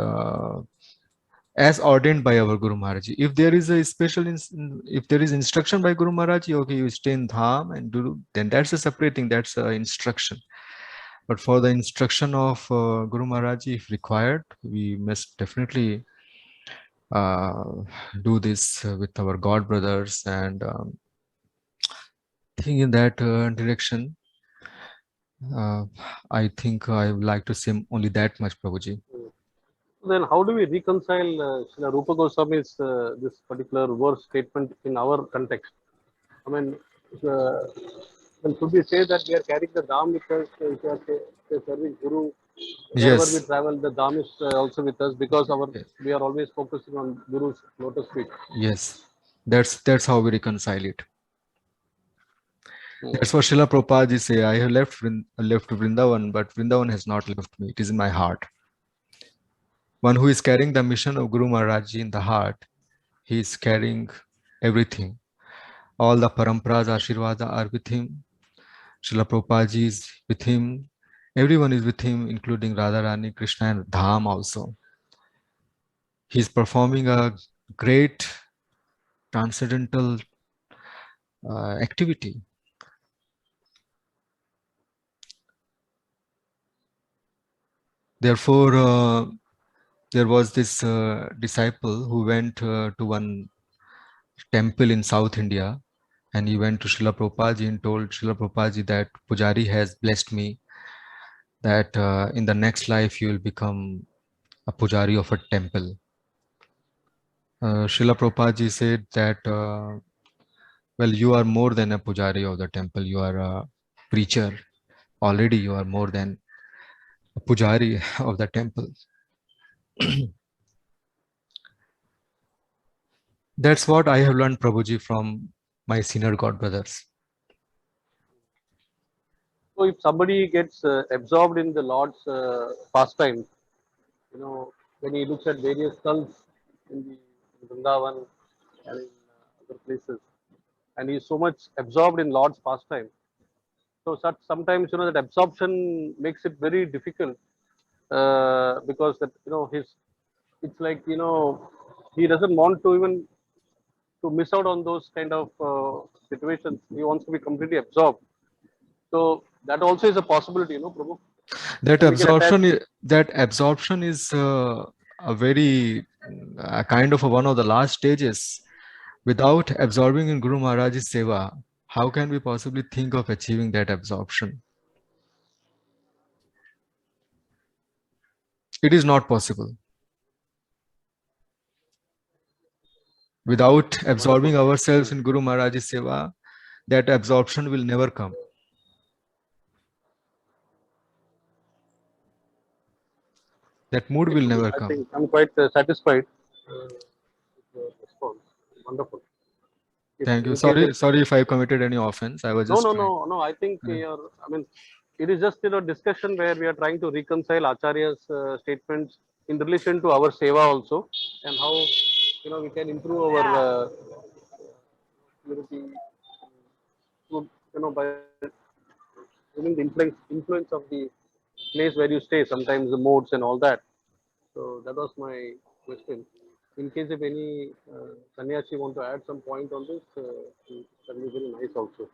as ordained by our Guru Maharaj. If there is a special, if there is instruction by Guru Maharaj, okay, you stay in Dham and do, then that's a separate thing, that's instruction. But for the instruction of Guru Maharaj, if required, we must definitely do this with our God brothers and think in that direction. I think I would like to say only that much, Prabhuji. Then how do we reconcile Srila Rupa Goswami's this particular verse statement in our context? I mean, then should we say that we are carrying the Dham with us, if we are serving Guru, wherever we Yes. travel, the Dham is also with us because we are always focusing on Guru's lotus feet. Yes, that's how we reconcile it. That's what Srila Prabhupada say. I have left Vrindavan, but Vrindavan has not left me. It is in my heart. One who is carrying the mission of Guru Maharaj in the heart, he is carrying everything. All the paramparas, Ashirvada are with him. Srila Prabhupada is with him. Everyone is with him, including Radharani, Krishna, and Dham also. He is performing a great transcendental activity. Therefore, there was this disciple who went to one temple in South India, and he went to Srila Prabhupada and told Srila Prabhupada that Pujari has blessed me that in the next life you will become a Pujari of a temple. Srila Prabhupada said that, well, you are more than a Pujari of the temple, you are a preacher. Already you are more than a Pujari of the temple. That's what I have learned, Prabhuji, from my senior God brothers. So if somebody gets absorbed in the Lord's pastime, you know, when he looks at various cults in Vrindavan and in other places, and he is so much absorbed in Lord's pastime, so sometimes, you know, that absorption makes it very difficult because that, you know, it's like, you know, he doesn't want to even to miss out on those kind of situations. He wants to be completely absorbed. So that also is a possibility, you know, Prabhu. That absorption is a very kind of one of the last stages. Without absorbing in Guru Maharaj's Seva, how can we possibly think of achieving that absorption? It is not possible. Without absorbing ourselves in Guru Maharaj's seva, that absorption will never come. That mood will never I come. think I'm quite satisfied with the response. Wonderful. Thank you. In case Sorry if I committed any offense. I was just no. I think it is just discussion where we are trying to reconcile Acharya's statements in relation to our seva also, and how we can improve our purity through, by bringing the influence of the place where you stay, sometimes the modes and all that. So that was my question. In case if any sannyasi want to add some point on this, that will be very nice also.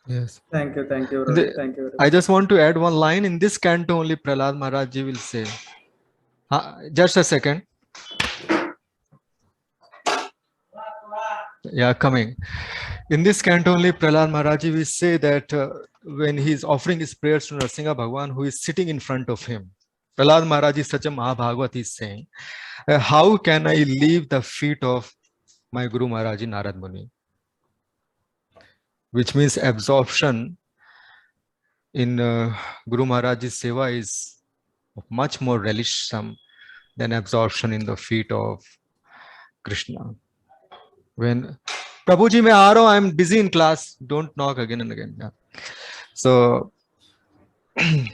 yes. Thank you, Ravi. Thank you very I much. just want to add one line. In this canto only Prahlad Maharaj ji will say. Just a second. Yeah, coming. In this canto only Prahlad Maharaj ji will say that when he is offering his prayers to Nrsimha Bhagwan, who is sitting in front of him, Prahlad Maharaj is such a Mahabhagavat is saying, how can I leave the feet of my Guru Maharaj Narad Muni? Which means absorption in Guru Maharaj's seva is much more relishsome than absorption in the feet of Krishna. When Prabhuji, मैं आ रहा हूँ, I'm busy in class. Don't knock again and again. Yeah. So, with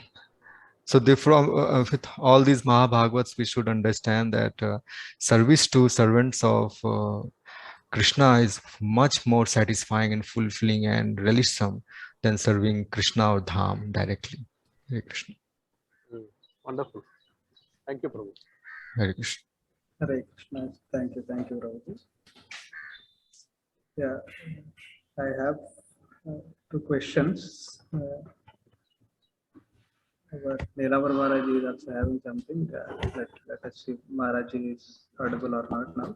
all these Mahabhagavats, we should understand that service to servants of Krishna is much more satisfying and fulfilling and relishsome than serving Krishna or Dham directly. Hare Krishna. Wonderful. Thank you, Prabhu. Hare Krishna. Hare Krishna. Thank you, Ravi. Yeah, I have two questions. Nilamar Maharaj is also having something. Let us see if Maharaj is audible or not now.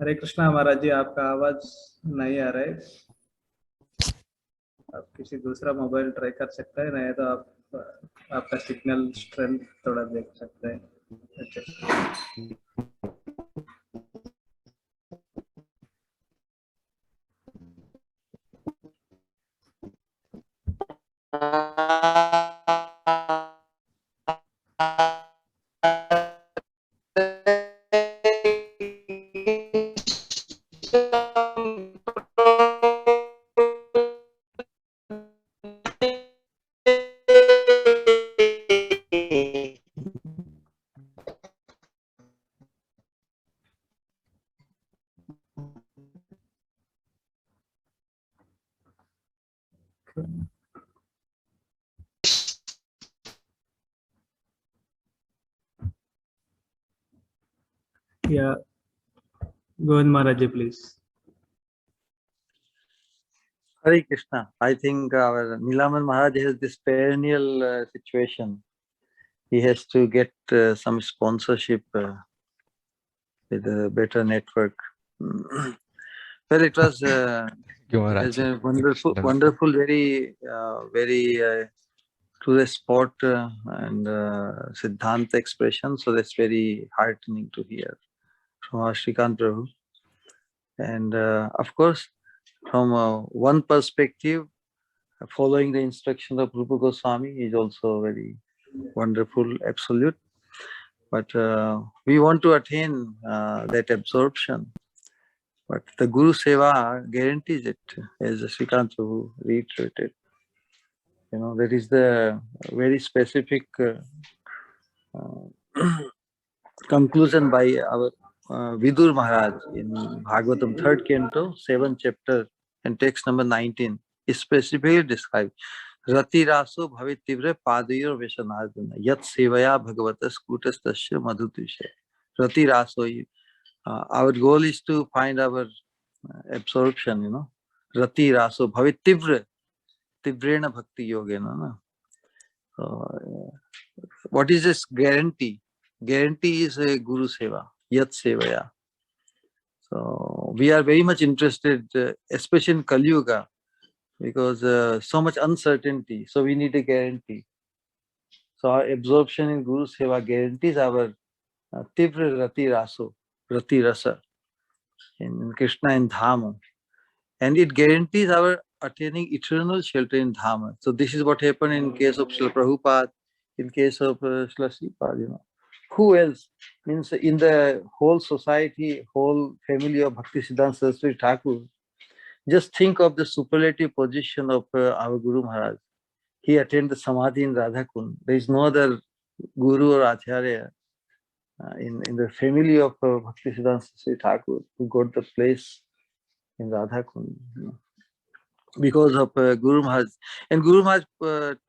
हरे कृष्णा महाराज जी, आपका आवाज नहीं आ रहा है. आप किसी दूसरा mobile try कर सकते हैं, नहीं तो आप आपका सिग्नल स्ट्रेंथ थोड़ा देख सकते हैं. Yeah, go on Maharaj ji, please. Hare Krishna. I think our Nilaman Maharaj has this perennial situation. He has to get some sponsorship with a better network. Well, it was has been wonderful, very to the spot and Siddhanta expression. So that's very heartening to hear from our Srikant Prabhu. And of course, from one perspective, following the instruction of Rupa Goswami is also very wonderful, absolute. But we want to attain that absorption. But the Guru Seva guarantees it, as Srikant Prabhu reiterated. That is the very specific conclusion by our Vidur Maharaj in Bhagavatam 3rd canto, 7th chapter, and text number 19. Is specifically described. Rati raso bhavit tivre padayor veshanardana yat sevaya bhagavatas kutastasya madhutushe. Rati raso. Our goal is to find our absorption, Rati raso bhavit tivrena bhakti yogena. So, what is this guarantee? Guarantee is a Guru Seva, Yat Sevaya. So we are very much interested, especially in Kali Yuga, because so much uncertainty. So we need a guarantee. So our absorption in Guru Seva guarantees our Tivra Rati Raso, Rati Rasa in Krishna and Dhama. And it guarantees our attaining eternal shelter in Dhama. So this is what happened in case of Srila Prabhupada, in case of Srila Sripad, you know. Who else? Means in the whole society, whole family of Bhaktivedanta Saraswati Thakur, just think of the superlative position of our Guru Maharaj. He attained the Samadhi in Radhakund. There is no other Guru or Acharya in the family of Bhaktivedanta Saraswati Thakur who got the place in Radhakund. You know, because of Guru Maharaj. And Guru Maharaj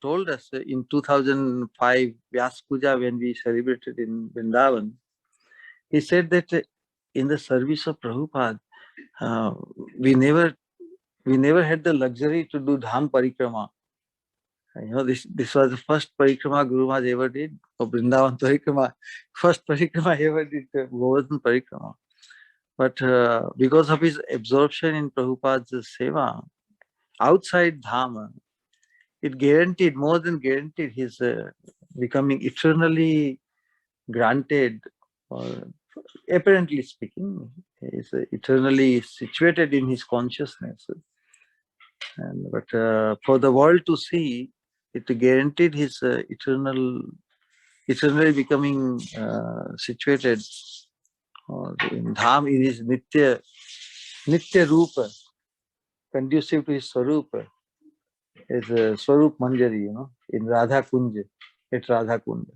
told us in 2005 Vyas Puja, when we celebrated in Vrindavan, he said that in the service of Prabhupada, we never had the luxury to do Dham Parikrama. You know, this was the first Parikrama Guru Maharaj ever did, of Vrindavan Parikrama. First Parikrama ever did, Govardhan Parikrama. But because of his absorption in Prabhupada's Seva, outside Dhama, it guaranteed, more than guaranteed, his becoming eternally granted, or apparently speaking, is eternally situated in his consciousness. And but for the world to see, it guaranteed his eternally becoming situated or in Dham, in his Nitya Rupa, conducive to his Swarupa, is Swarup Manjari, you know, in Radha Kunja, at Radha Kunja.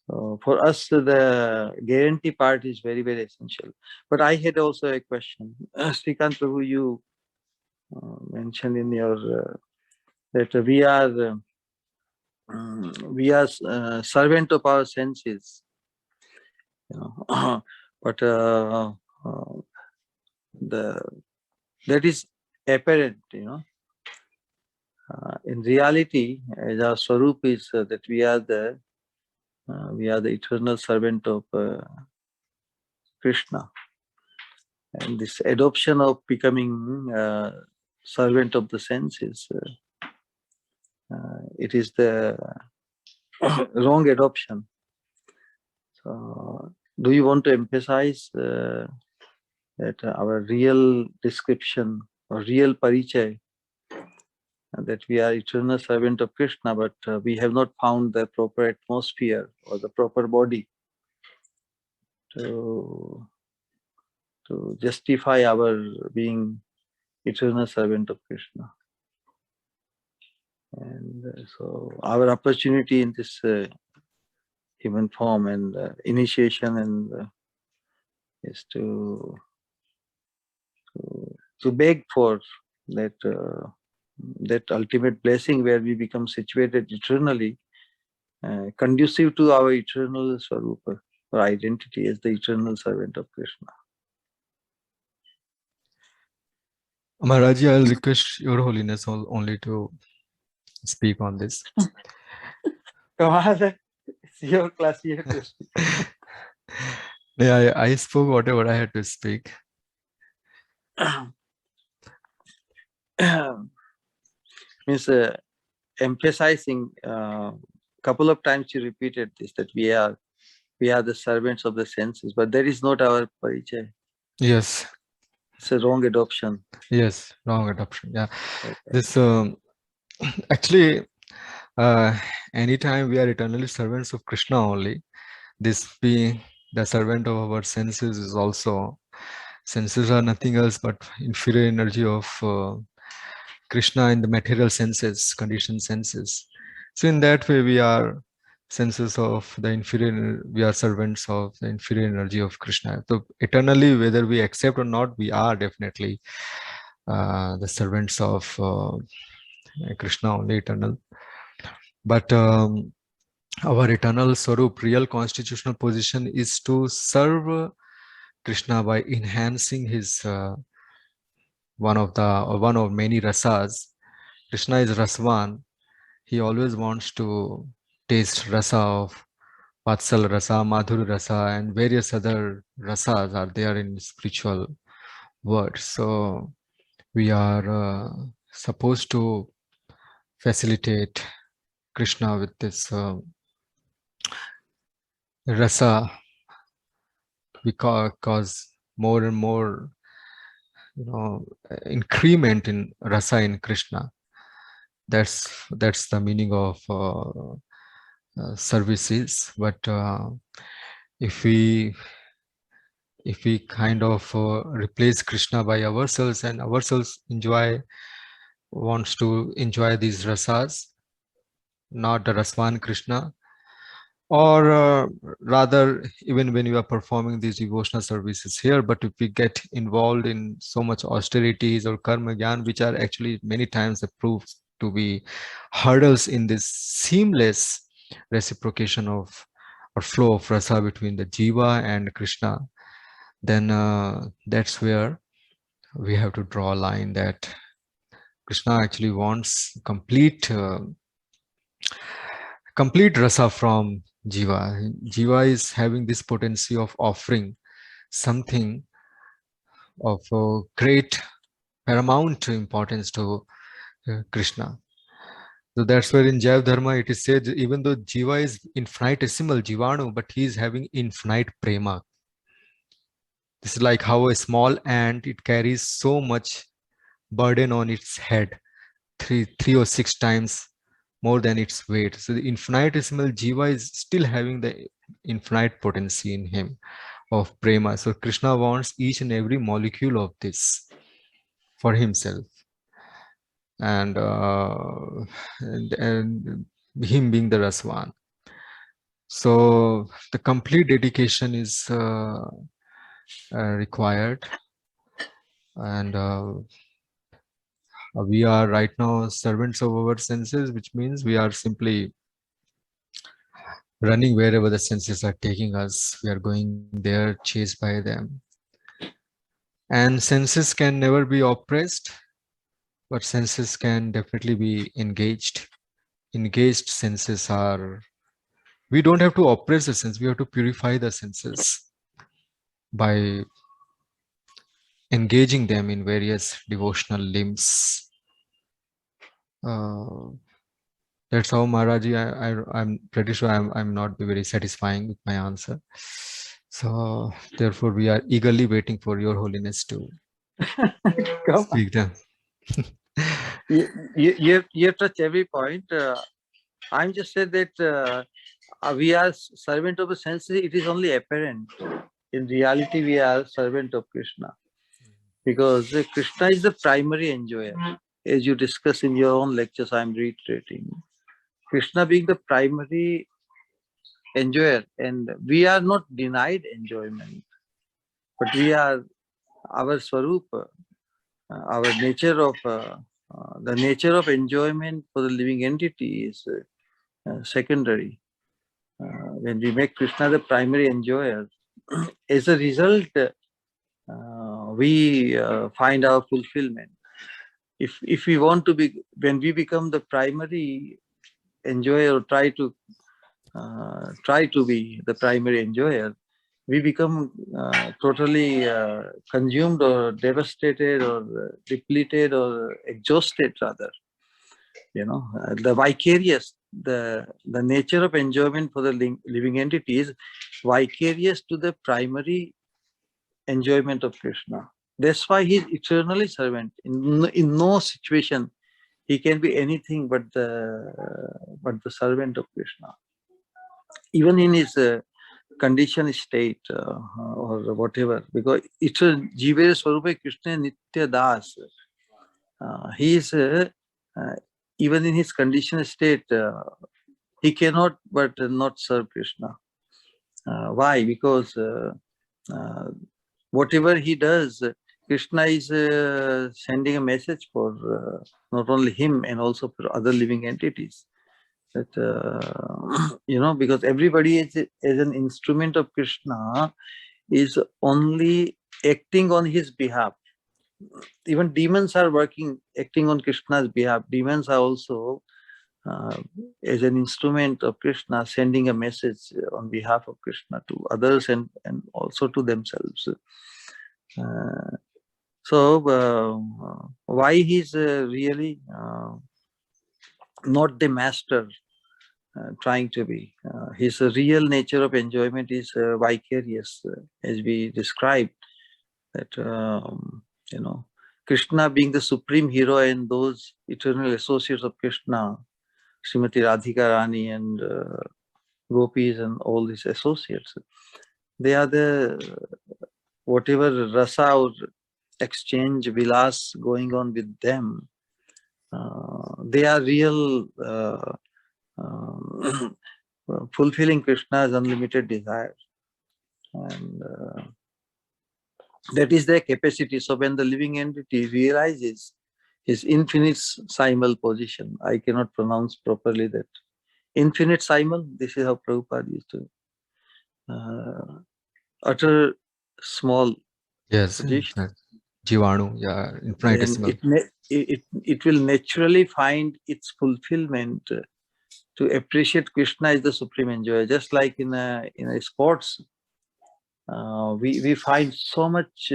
So for us, the guarantee part is very, very essential. But I had also a question. Srikant Prabhu, you mentioned in your that we are servant of our senses, you know. But that is apparent, you know. In reality, as our Swarup is that we are the eternal servant of Krishna. And this adoption of becoming servant of the senses, it is the wrong adoption. So, do you want to emphasize that our real description or real parichay, that we are eternal servant of Krishna, but we have not found the proper atmosphere or the proper body to justify our being eternal servant of Krishna? And so our opportunity in this human form and initiation and is to beg for that ultimate blessing where we become situated eternally, conducive to our eternal Swarupa or identity as the eternal servant of Krishna. Maharaji, I'll request Your Holiness only to speak on this. Come on, it's your class, you have to speak. Yeah, I spoke whatever I had to speak. Means emphasizing couple of times you repeated this, that we are the servants of the senses, but that is not our parichay. Yes. It's a wrong adoption. Yes, wrong adoption. Yeah. Okay. This actually, anytime we are eternally servants of Krishna only, this being the servant of our senses is also, senses are nothing else but inferior energy of Krishna in the material senses, conditioned senses. So in that way, we are senses of the inferior, we are servants of the inferior energy of Krishna. So eternally, whether we accept or not, we are definitely the servants of Krishna, only eternal. But our eternal Swarup, real constitutional position is to serve Krishna by enhancing his one of many rasas. Krishna is Rasvan. He always wants to taste rasa of Vatsal rasa, Madhur rasa, and various other rasas are there in spiritual world. So we are supposed to facilitate Krishna with this rasa, because more and more, increment in rasa in Krishna. That's the meaning of services. But if we kind of replace Krishna by ourselves, and ourselves wants to enjoy these rasas, not the Raswan Krishna, or rather, even when you are performing these devotional services here, but if we get involved in so much austerities or karma gyan, which are actually many times proved to be hurdles in this seamless reciprocation of or flow of rasa between the jiva and Krishna, then that's where we have to draw a line that Krishna actually wants complete rasa from jiva. Jiva is having this potency of offering something of great paramount importance to Krishna. So that's where in Jaiva Dharma it is said, even though jiva is infinitesimal, jivanu, but he is having infinite prema. This is like how a small ant, it carries so much burden on its head, three or six times more than its weight. So the infinitesimal jiva is still having the infinite potency in him of prema. So Krishna wants each and every molecule of this for himself, and him being the Raswan. So the complete dedication is required, and we are right now servants of our senses, which means we are simply running wherever the senses are taking us. We are going there, chased by them. And senses can never be oppressed, but senses can definitely be engaged. Engaged senses are, we don't have to oppress the sense, we have to purify the senses by engaging them in various devotional limbs. That's how, Maharaji, I'm pretty sure I'm not very satisfying with my answer. So therefore we are eagerly waiting for your holiness to speak them. You have touched every point. I'm just saying that we are servant of the senses. It is only apparent. In reality, we are servant of Krishna, because Krishna is the primary enjoyer. As you discuss in your own lectures, I'm reiterating. Krishna being the primary enjoyer, and we are not denied enjoyment, but we are, our swarupa, our nature of the nature of enjoyment for the living entity is secondary. When we make Krishna the primary enjoyer, as a result, we find our fulfillment. If we want to be, when we become the primary enjoyer, or try to be the primary enjoyer, we become totally consumed or devastated or depleted or exhausted, rather. The vicarious, the nature of enjoyment for the living entity is vicarious to the primary enjoyment of Krishna. That's why he is eternally servant. In no situation he can be anything but the servant of Krishna. Even in his conditioned state or whatever, because it's a Jive Swarupa Krishna Nitya Das. He is even in his conditioned state, he cannot but not serve Krishna. Why? Because whatever he does, Krishna is sending a message for not only him and also for other living entities. That because everybody is an instrument of Krishna, is only acting on his behalf. Even demons are acting on Krishna's behalf. Demons are also as an instrument of Krishna, sending a message on behalf of Krishna to others and also to themselves. So why he's really not the master trying to be? His real nature of enjoyment is vicarious, as we described. That Krishna being the supreme hero and those eternal associates of Krishna, Srimati Radhika Rani and gopis and all these associates, they are the whatever rasa or exchange vilas going on with them. They are real fulfilling Krishna's unlimited desire, and that is their capacity. So when the living entity realizes his infinite simul position, I cannot pronounce properly that infinite simul. This is how Prabhupada used to utter small Yes, position. Jivanu, yeah, infinitesimal. Then it will naturally find its fulfillment to appreciate Krishna as the supreme enjoyer. Just like in a sports, we find so much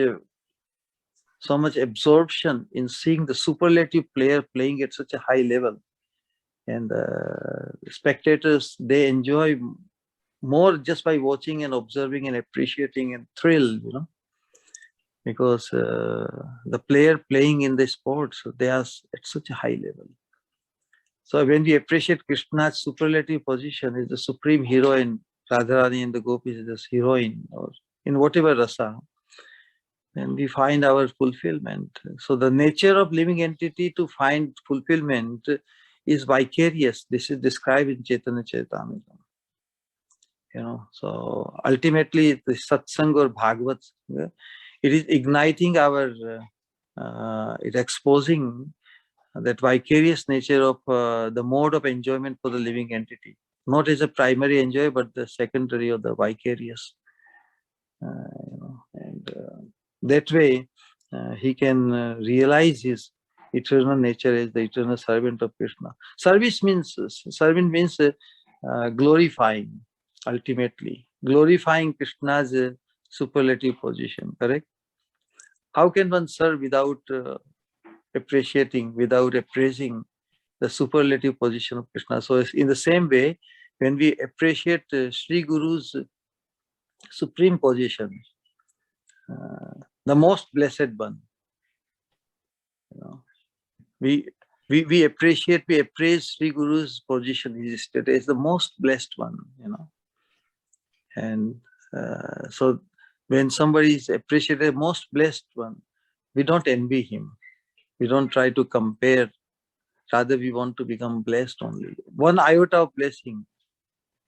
absorption in seeing the superlative player playing at such a high level, and spectators, they enjoy more just by watching and observing and appreciating and thrilled, because the player playing in the sports, they are at such a high level. So when we appreciate Krishna's superlative position as the supreme hero in Radharani and the gopis as the heroine, or in whatever rasa, then we find our fulfillment. So the nature of living entity to find fulfillment is vicarious. This is described in Chaitanya Charitamrita. So ultimately the satsang or bhagavat, it is igniting our, it exposing that vicarious nature of the mode of enjoyment for the living entity, not as a primary enjoy, but the secondary or the vicarious. That way he can realize his eternal nature as the eternal servant of Krishna. Servant means glorifying, ultimately glorifying Krishna's superlative position. Correct? How can one serve without appreciating, without appraising the superlative position of Krishna? So in the same way, when we appreciate Sri Guru's supreme position, the most blessed one, we appreciate, we appraise Sri Guru's position, his status as the most blessed one, and so when somebody is appreciated most blessed one, we don't envy him, we don't try to compare, rather we want to become blessed only. One iota of blessing,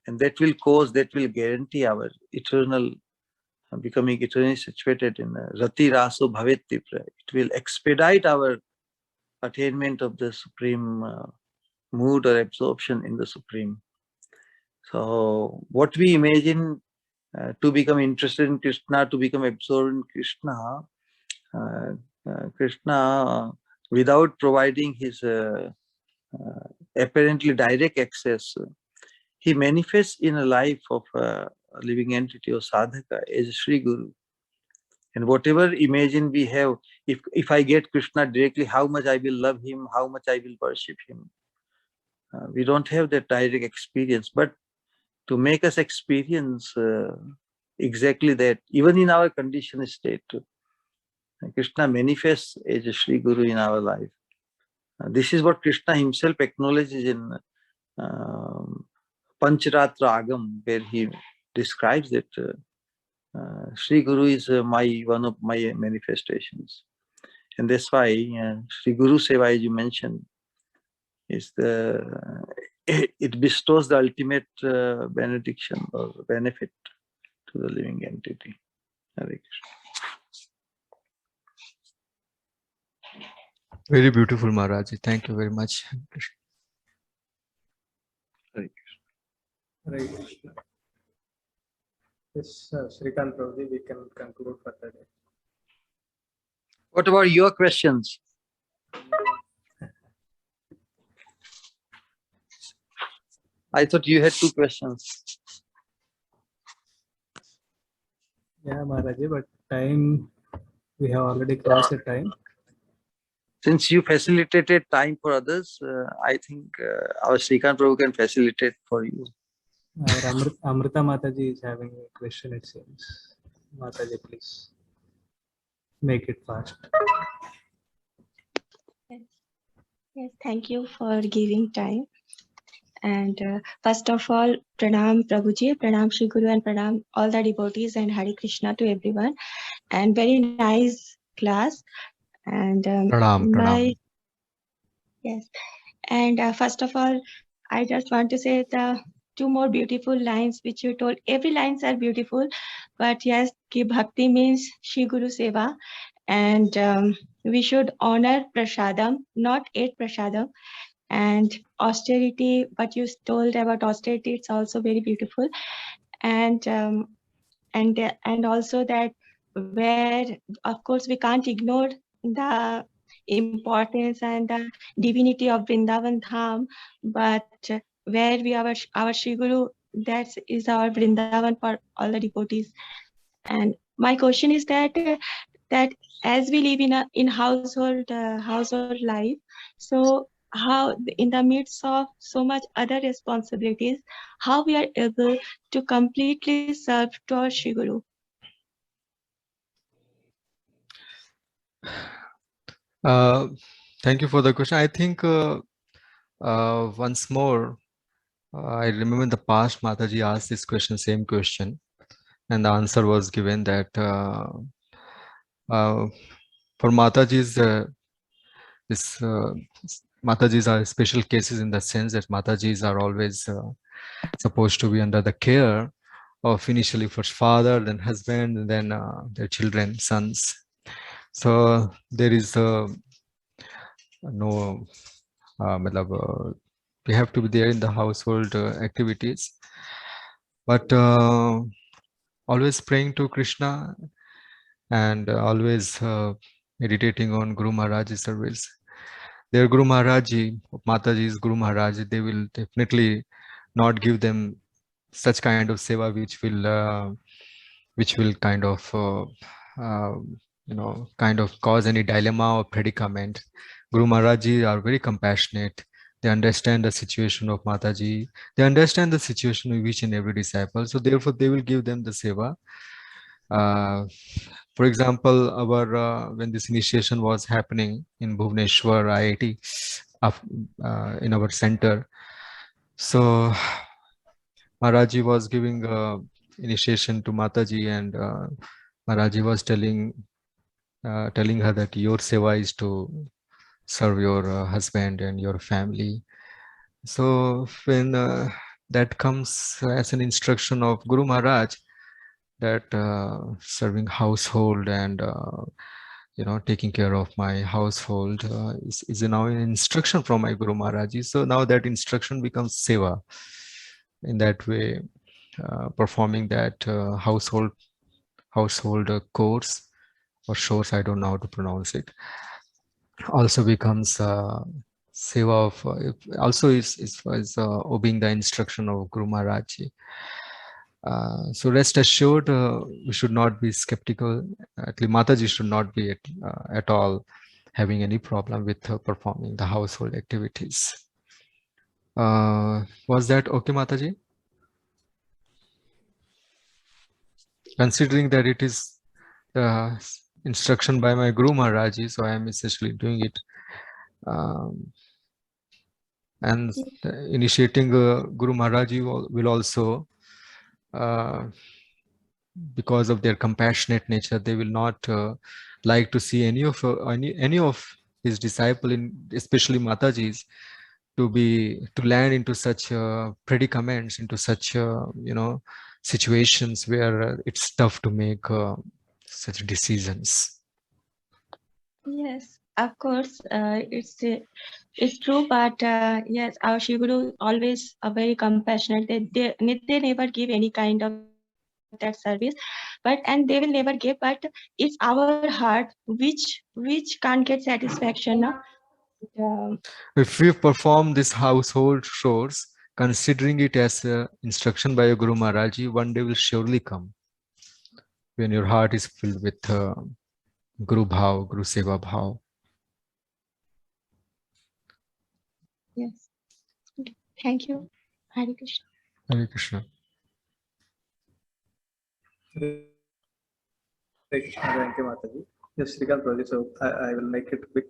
and that will guarantee our eternal becoming eternally situated in Rati Raso Bhavet Tipra. It will expedite our attainment of the supreme mood or absorption in the supreme. So what we imagine to become interested in Krishna, to become absorbed in Krishna, Krishna, without providing his apparently direct access, he manifests in a life of a living entity or sadhaka as Sri Guru. And whatever imagine we have, if I get Krishna directly, how much I will love him, how much I will worship him. We don't have that direct experience, but to make us experience exactly that, even in our conditioned state, Krishna manifests as a Sri Guru in our life. This is what Krishna himself acknowledges in Pancharatra Agam, where he describes that Sri Guru is one of my manifestations. And that's why Sri Guru Seva, as you mentioned, is it bestows the ultimate benediction or benefit to the living entity. Hare Krishna. Very beautiful, Maharaj. Thank you very much. Hare Krishna. Hare Krishna. Yes, Srikant Prabhuji, we can conclude for today. What about your questions? I thought you had 2 questions. Yeah, Maharaji, but time We have already crossed the time. Since you facilitated time for others, I think our Srikant Prabhu can facilitate for you. Our Amrita Mataji is having a question, it seems. Mataji, please make it fast. Yes, thank you for giving time. And first of all, Pranam Prabhuji, Pranam Shri Guru, and Pranam all the devotees, and Hare Krishna to everyone. And very nice class. And Pranam. Yes. And first of all, I just want to say the two more beautiful lines which you told. Every lines are beautiful, but yes, ki bhakti means Shri Guru Seva, and we should honor prasadam, not eat prasadam. And austerity, what you told about austerity, it's also very beautiful. And also that where, of course, we can't ignore the importance and the divinity of Vrindavan Dham, but where we have our Shri Guru, that is our Vrindavan for all the devotees. And my question is that as we live in household life, so how in the midst of so much other responsibilities, how we are able to completely serve to our Shri Guru? Thank you for the question. I think once more, I remember in the past Mataji asked this question, same question, and the answer was given that for Mataji's Matajis are special cases in the sense that Matajis are always supposed to be under the care of initially first father, then husband, and then their children, sons. So there is no we have to be there in the household activities, but always praying to Krishna and always meditating on Guru Maharaj's service. Their Guru Maharaji, Mataji's Guru Maharaj, they will definitely not give them such kind of seva which will kind of kind of cause any dilemma or predicament. Guru Maharaji are very compassionate. They understand the situation of Mataji. They understand the situation of each and every disciple. So therefore, they will give them the seva. For example, our when this initiation was happening in Bhubaneswar IIT, in our center, so Maharaji was giving initiation to Mataji, and Maharaji was telling her that your seva is to serve your husband and your family. So when that comes as an instruction of Guru Maharaj, that serving household and taking care of my household is now an instruction from my Guru Maharaji. So now that instruction becomes seva. In that way, performing that household course or chores, I don't know how to pronounce it, also becomes seva of also is obeying the instruction of Guru Maharaji. So rest assured, we should not be skeptical. At least Mataji should not be at all having any problem with performing the household activities. Was that okay, Mataji? Considering that it is instruction by my Guru Maharaji, so I am essentially doing it. And initiating Guru Maharaji will also, because of their compassionate nature, they will not like to see any of his disciple, especially Mataji's, to land into such predicaments, into such situations where it's tough to make such decisions. Yes, of course, it's true, but yes, our Shri Guru always are very compassionate. They never give any kind of that service, and they will never give. But it's our heart which can't get satisfaction. No? If we perform this household chores, considering it as instruction by a Guru Maharaji, one day will surely come when your heart is filled with Guru Bhav, Guru Seva Bhav. Yes. Thank you. Hare Krishna. Hare Krishna. Hare Krishna, thank you, Mataji. Yes, Srikant Prabhu, so I will make it quick.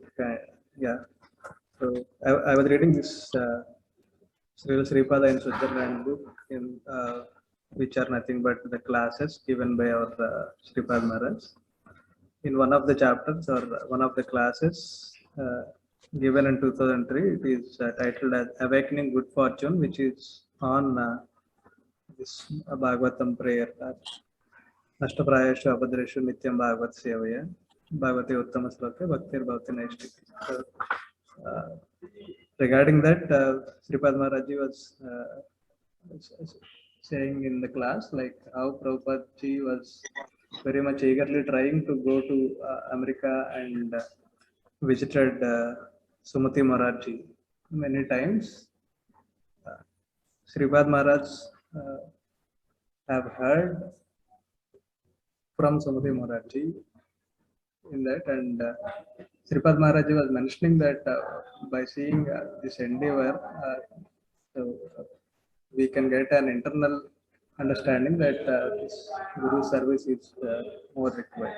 Yeah. So I was reading this Sripada in Switzerland book, which are nothing but the classes given by our Sripad Maharaj. In one of the chapters or one of the classes given in 2003, it is titled as Awakening Good Fortune, which is on this Bhagavatam prayer. Ashtaprayashu abhadreshu nityam bhagavat sevaya bhagavate uttama sloke bhaktir bhavati naishtiki. So, regarding that, Sripad Maharaj was saying in the class like how Prabhupada ji was very much eagerly trying to go to America and visited Sumati Maharaj ji many times. Sripad Maharaj have heard from Sumati Maharaj ji in that, and Sripad Maharaj was mentioning that by seeing this endeavor, so, we can get an internal understanding that this Guru service is more required.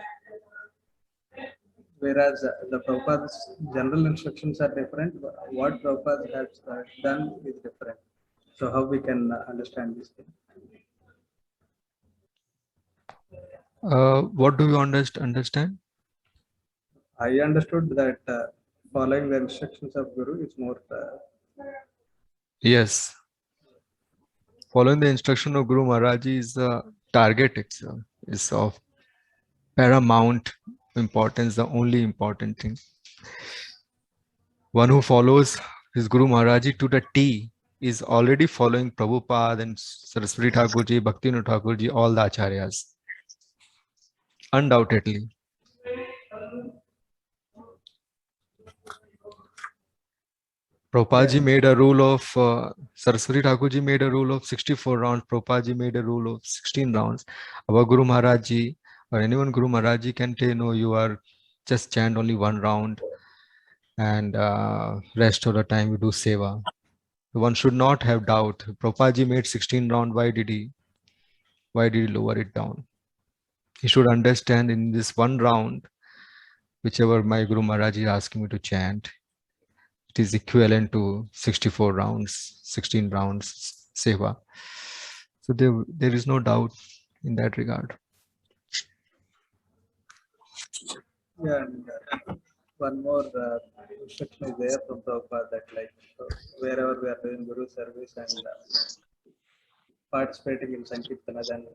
Whereas the Prabhupada's general instructions are different, what Prabhupada has done is different. So how we can understand this thing? What do you understand? I understood that following the instructions of Guru is more. Yes. Following the instruction of Guru Maharaj is the target itself, is of paramount importance, the only important thing. One who follows his Guru Maharaj to the T is already following Prabhupada and Saraswati Thakurji, Bhaktivinoda Thakurji, all the acharyas. Undoubtedly. Prabhupada made a rule of, Saraswati Thakurji made a rule of 64 rounds, Prabhupada made a rule of 16 rounds. Our Guru Maharaj or anyone Guru Maharaj can tell, no, you are just chant only one round and rest of the time you do seva. One should not have doubt. Prabhupada made 16 rounds, why did he lower it down? He should understand in this one round, whichever my Guru Maharaj is asking me to chant, it is equivalent to 64 rounds, 16 rounds seva. So there is no doubt in that regard. Yeah, and one more instruction is there from Prabhupada that like wherever we are doing Guru service and participating in Sankirtana, then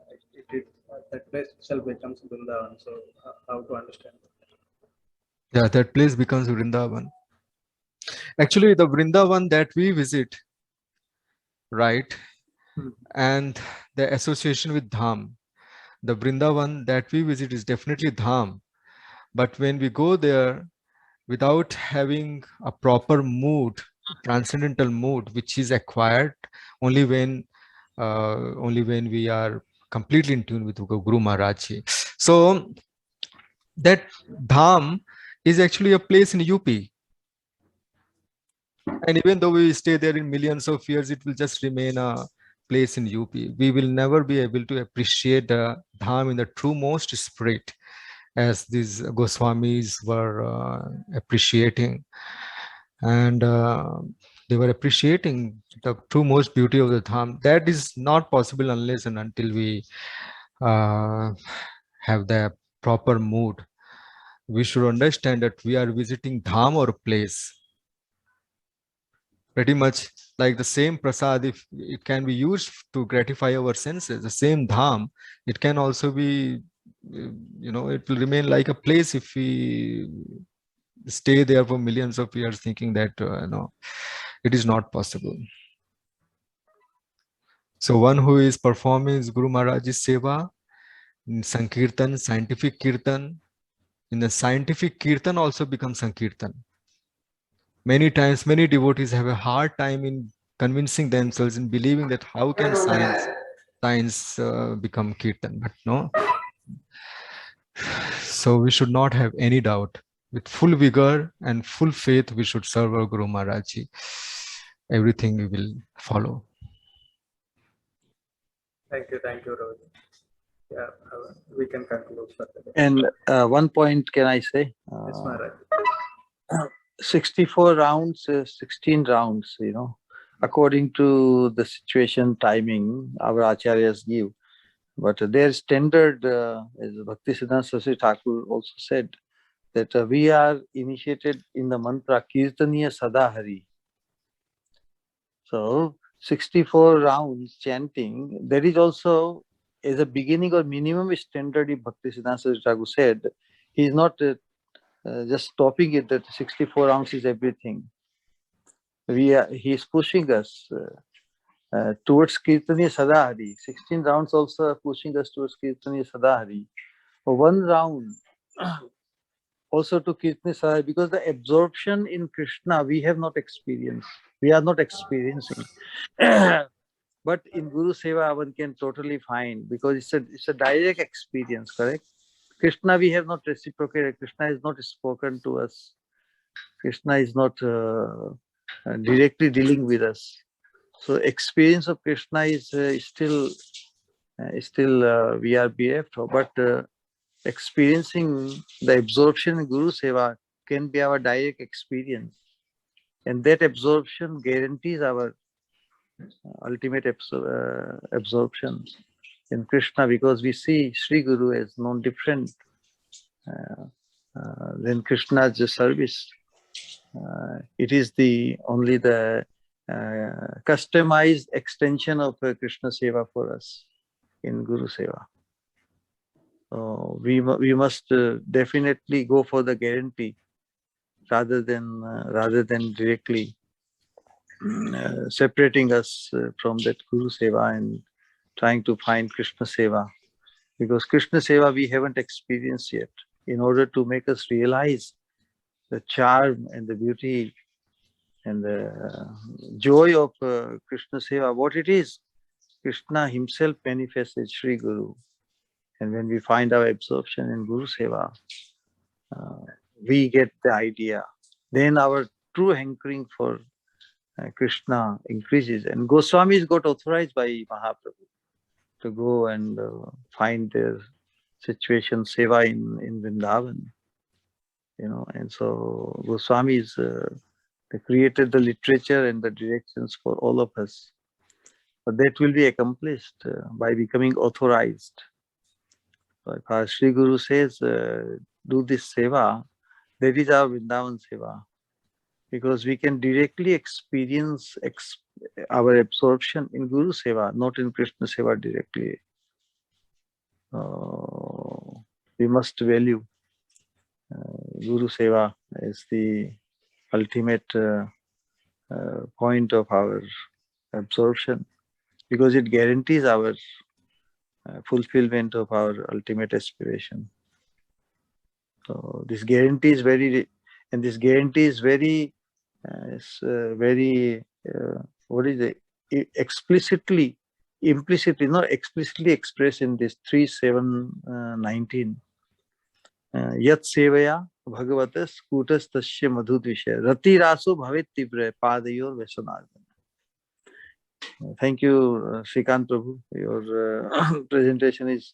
that place itself becomes Vrindavan. So how to understand that? Yeah, that place becomes Vrindavan. Actually, the Vrindavan that we visit, right, and the association with Dham, the Vrindavan that we visit is definitely Dham. But when we go there without having a proper mood, transcendental mood, which is acquired only when we are completely in tune with Guru Maharaj. So that Dham is actually a place in UP. And even though we stay there in millions of years, it will just remain a place in UP. We will never be able to appreciate the Dham in the true most spirit, as these Goswamis were appreciating. And they were appreciating the true most beauty of the Dham. That is not possible unless and until we have the proper mood. We should understand that we are visiting Dham or place. Pretty much like the same prasad, if it can be used to gratify our senses, the same Dham, it can also be, it will remain like a place if we stay there for millions of years thinking that, it is not possible. So one who is performing Guru Maharaj's seva in Sankirtan, scientific Kirtan, in the scientific Kirtan also becomes Sankirtan. Many times, many devotees have a hard time in convincing themselves in believing that how can science become Kirtan? But no, So we should not have any doubt. With full vigor and full faith, we should serve our Guru Maharaj Ji. Everything we will follow. Thank you, Rohit. Yeah, we can conclude for today. And one point can I say? Yes, Maharaj. 64 rounds, 16 rounds, according to the situation timing our acharyas give. But their standard, as Bhaktivedanta Saraswati Thakur also said, that we are initiated in the mantra Kirtaniya Sadahari. So 64 rounds chanting, that is also as a beginning or minimum standard. If Bhaktivedanta Saraswati Thakur said, he is not just stopping it that 64 rounds is everything. He is pushing us towards Kirtaniya Sadahari. 16 rounds also are pushing us towards Kirtaniya Sadahari. One round also to Kirtaniya Sadahari, because the absorption in Krishna we have not experienced. We are not experiencing. But in Guru Seva one can totally find, because it's a direct experience, correct? Krishna we have not reciprocated. Krishna is not spoken to us. Krishna is not directly dealing with us. So experience of Krishna is still we are bereft of. But experiencing the absorption in Guru Seva can be our direct experience. And that absorption guarantees our ultimate absorption in Krishna, because we see Sri Guru as non different than Krishna's service. It is only the customized extension of Krishna Seva for us in Guru Seva. So we must definitely go for the guarantee rather than directly separating us from that Guru Seva and trying to find Krishna Seva, because Krishna Seva we haven't experienced yet. In order to make us realize the charm and the beauty and the joy of Krishna Seva, what it is, Krishna himself manifests as Sri Guru. And when we find our absorption in Guru Seva, we get the idea. Then our true hankering for Krishna increases. And Goswamis got authorized by Mahaprabhu to go and find their situation, Seva in Vrindavan. And so Goswamis they created the literature and the directions for all of us. But that will be accomplished by becoming authorized. So if our Sri Guru says, do this Seva, that is our Vrindavan Seva. Because we can directly experience our absorption in Guru Seva, not in Krishna Seva directly. We must value Guru Seva as the ultimate point of our absorption, because it guarantees our fulfillment of our ultimate aspiration. So this guarantee is very implicitly, not explicitly expressed in this 3:7:19. Yat sevaya bhagavatas kutas tasya madhudvishya rati raso bhavet tibra padayor vasanarvana. Thank you, Srikant Prabhu. Your presentation is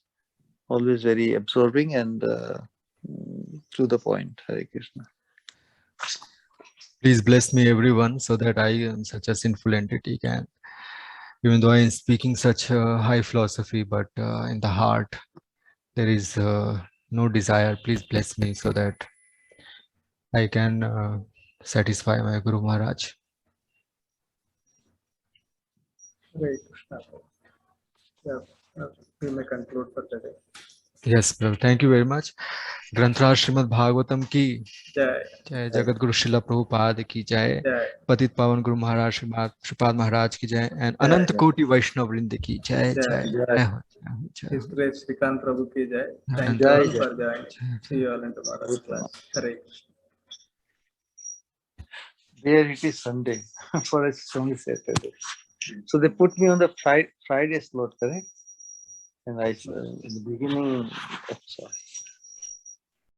always very absorbing and to the point. Hare Krishna. Please bless me, everyone, so that I am such a sinful entity can, even though I am speaking such high philosophy, but in the heart there is no desire. Please bless me so that I can satisfy my Guru Maharaj. Hare Krishna. Yeah, we may conclude for today. Yes, Prabhu. Thank you very much. Granthra Srimad Bhagavatam ki Jai. जय, जगत गुरु श्रील प्रभुपाद की जय, पतित पावन गुरु महाराज श्रीपाद महाराज की जय, and अनंत कोटि वैष्णव वृंद की जय जय। His Grace Srikant Prabhu ki jai. Thank you all for joining. See you all in tomorrow's class. Hare Krishna. There it is Sunday. For us it's only Saturday. So they put me on the Friday slot, correct? And I in the beginning, sorry.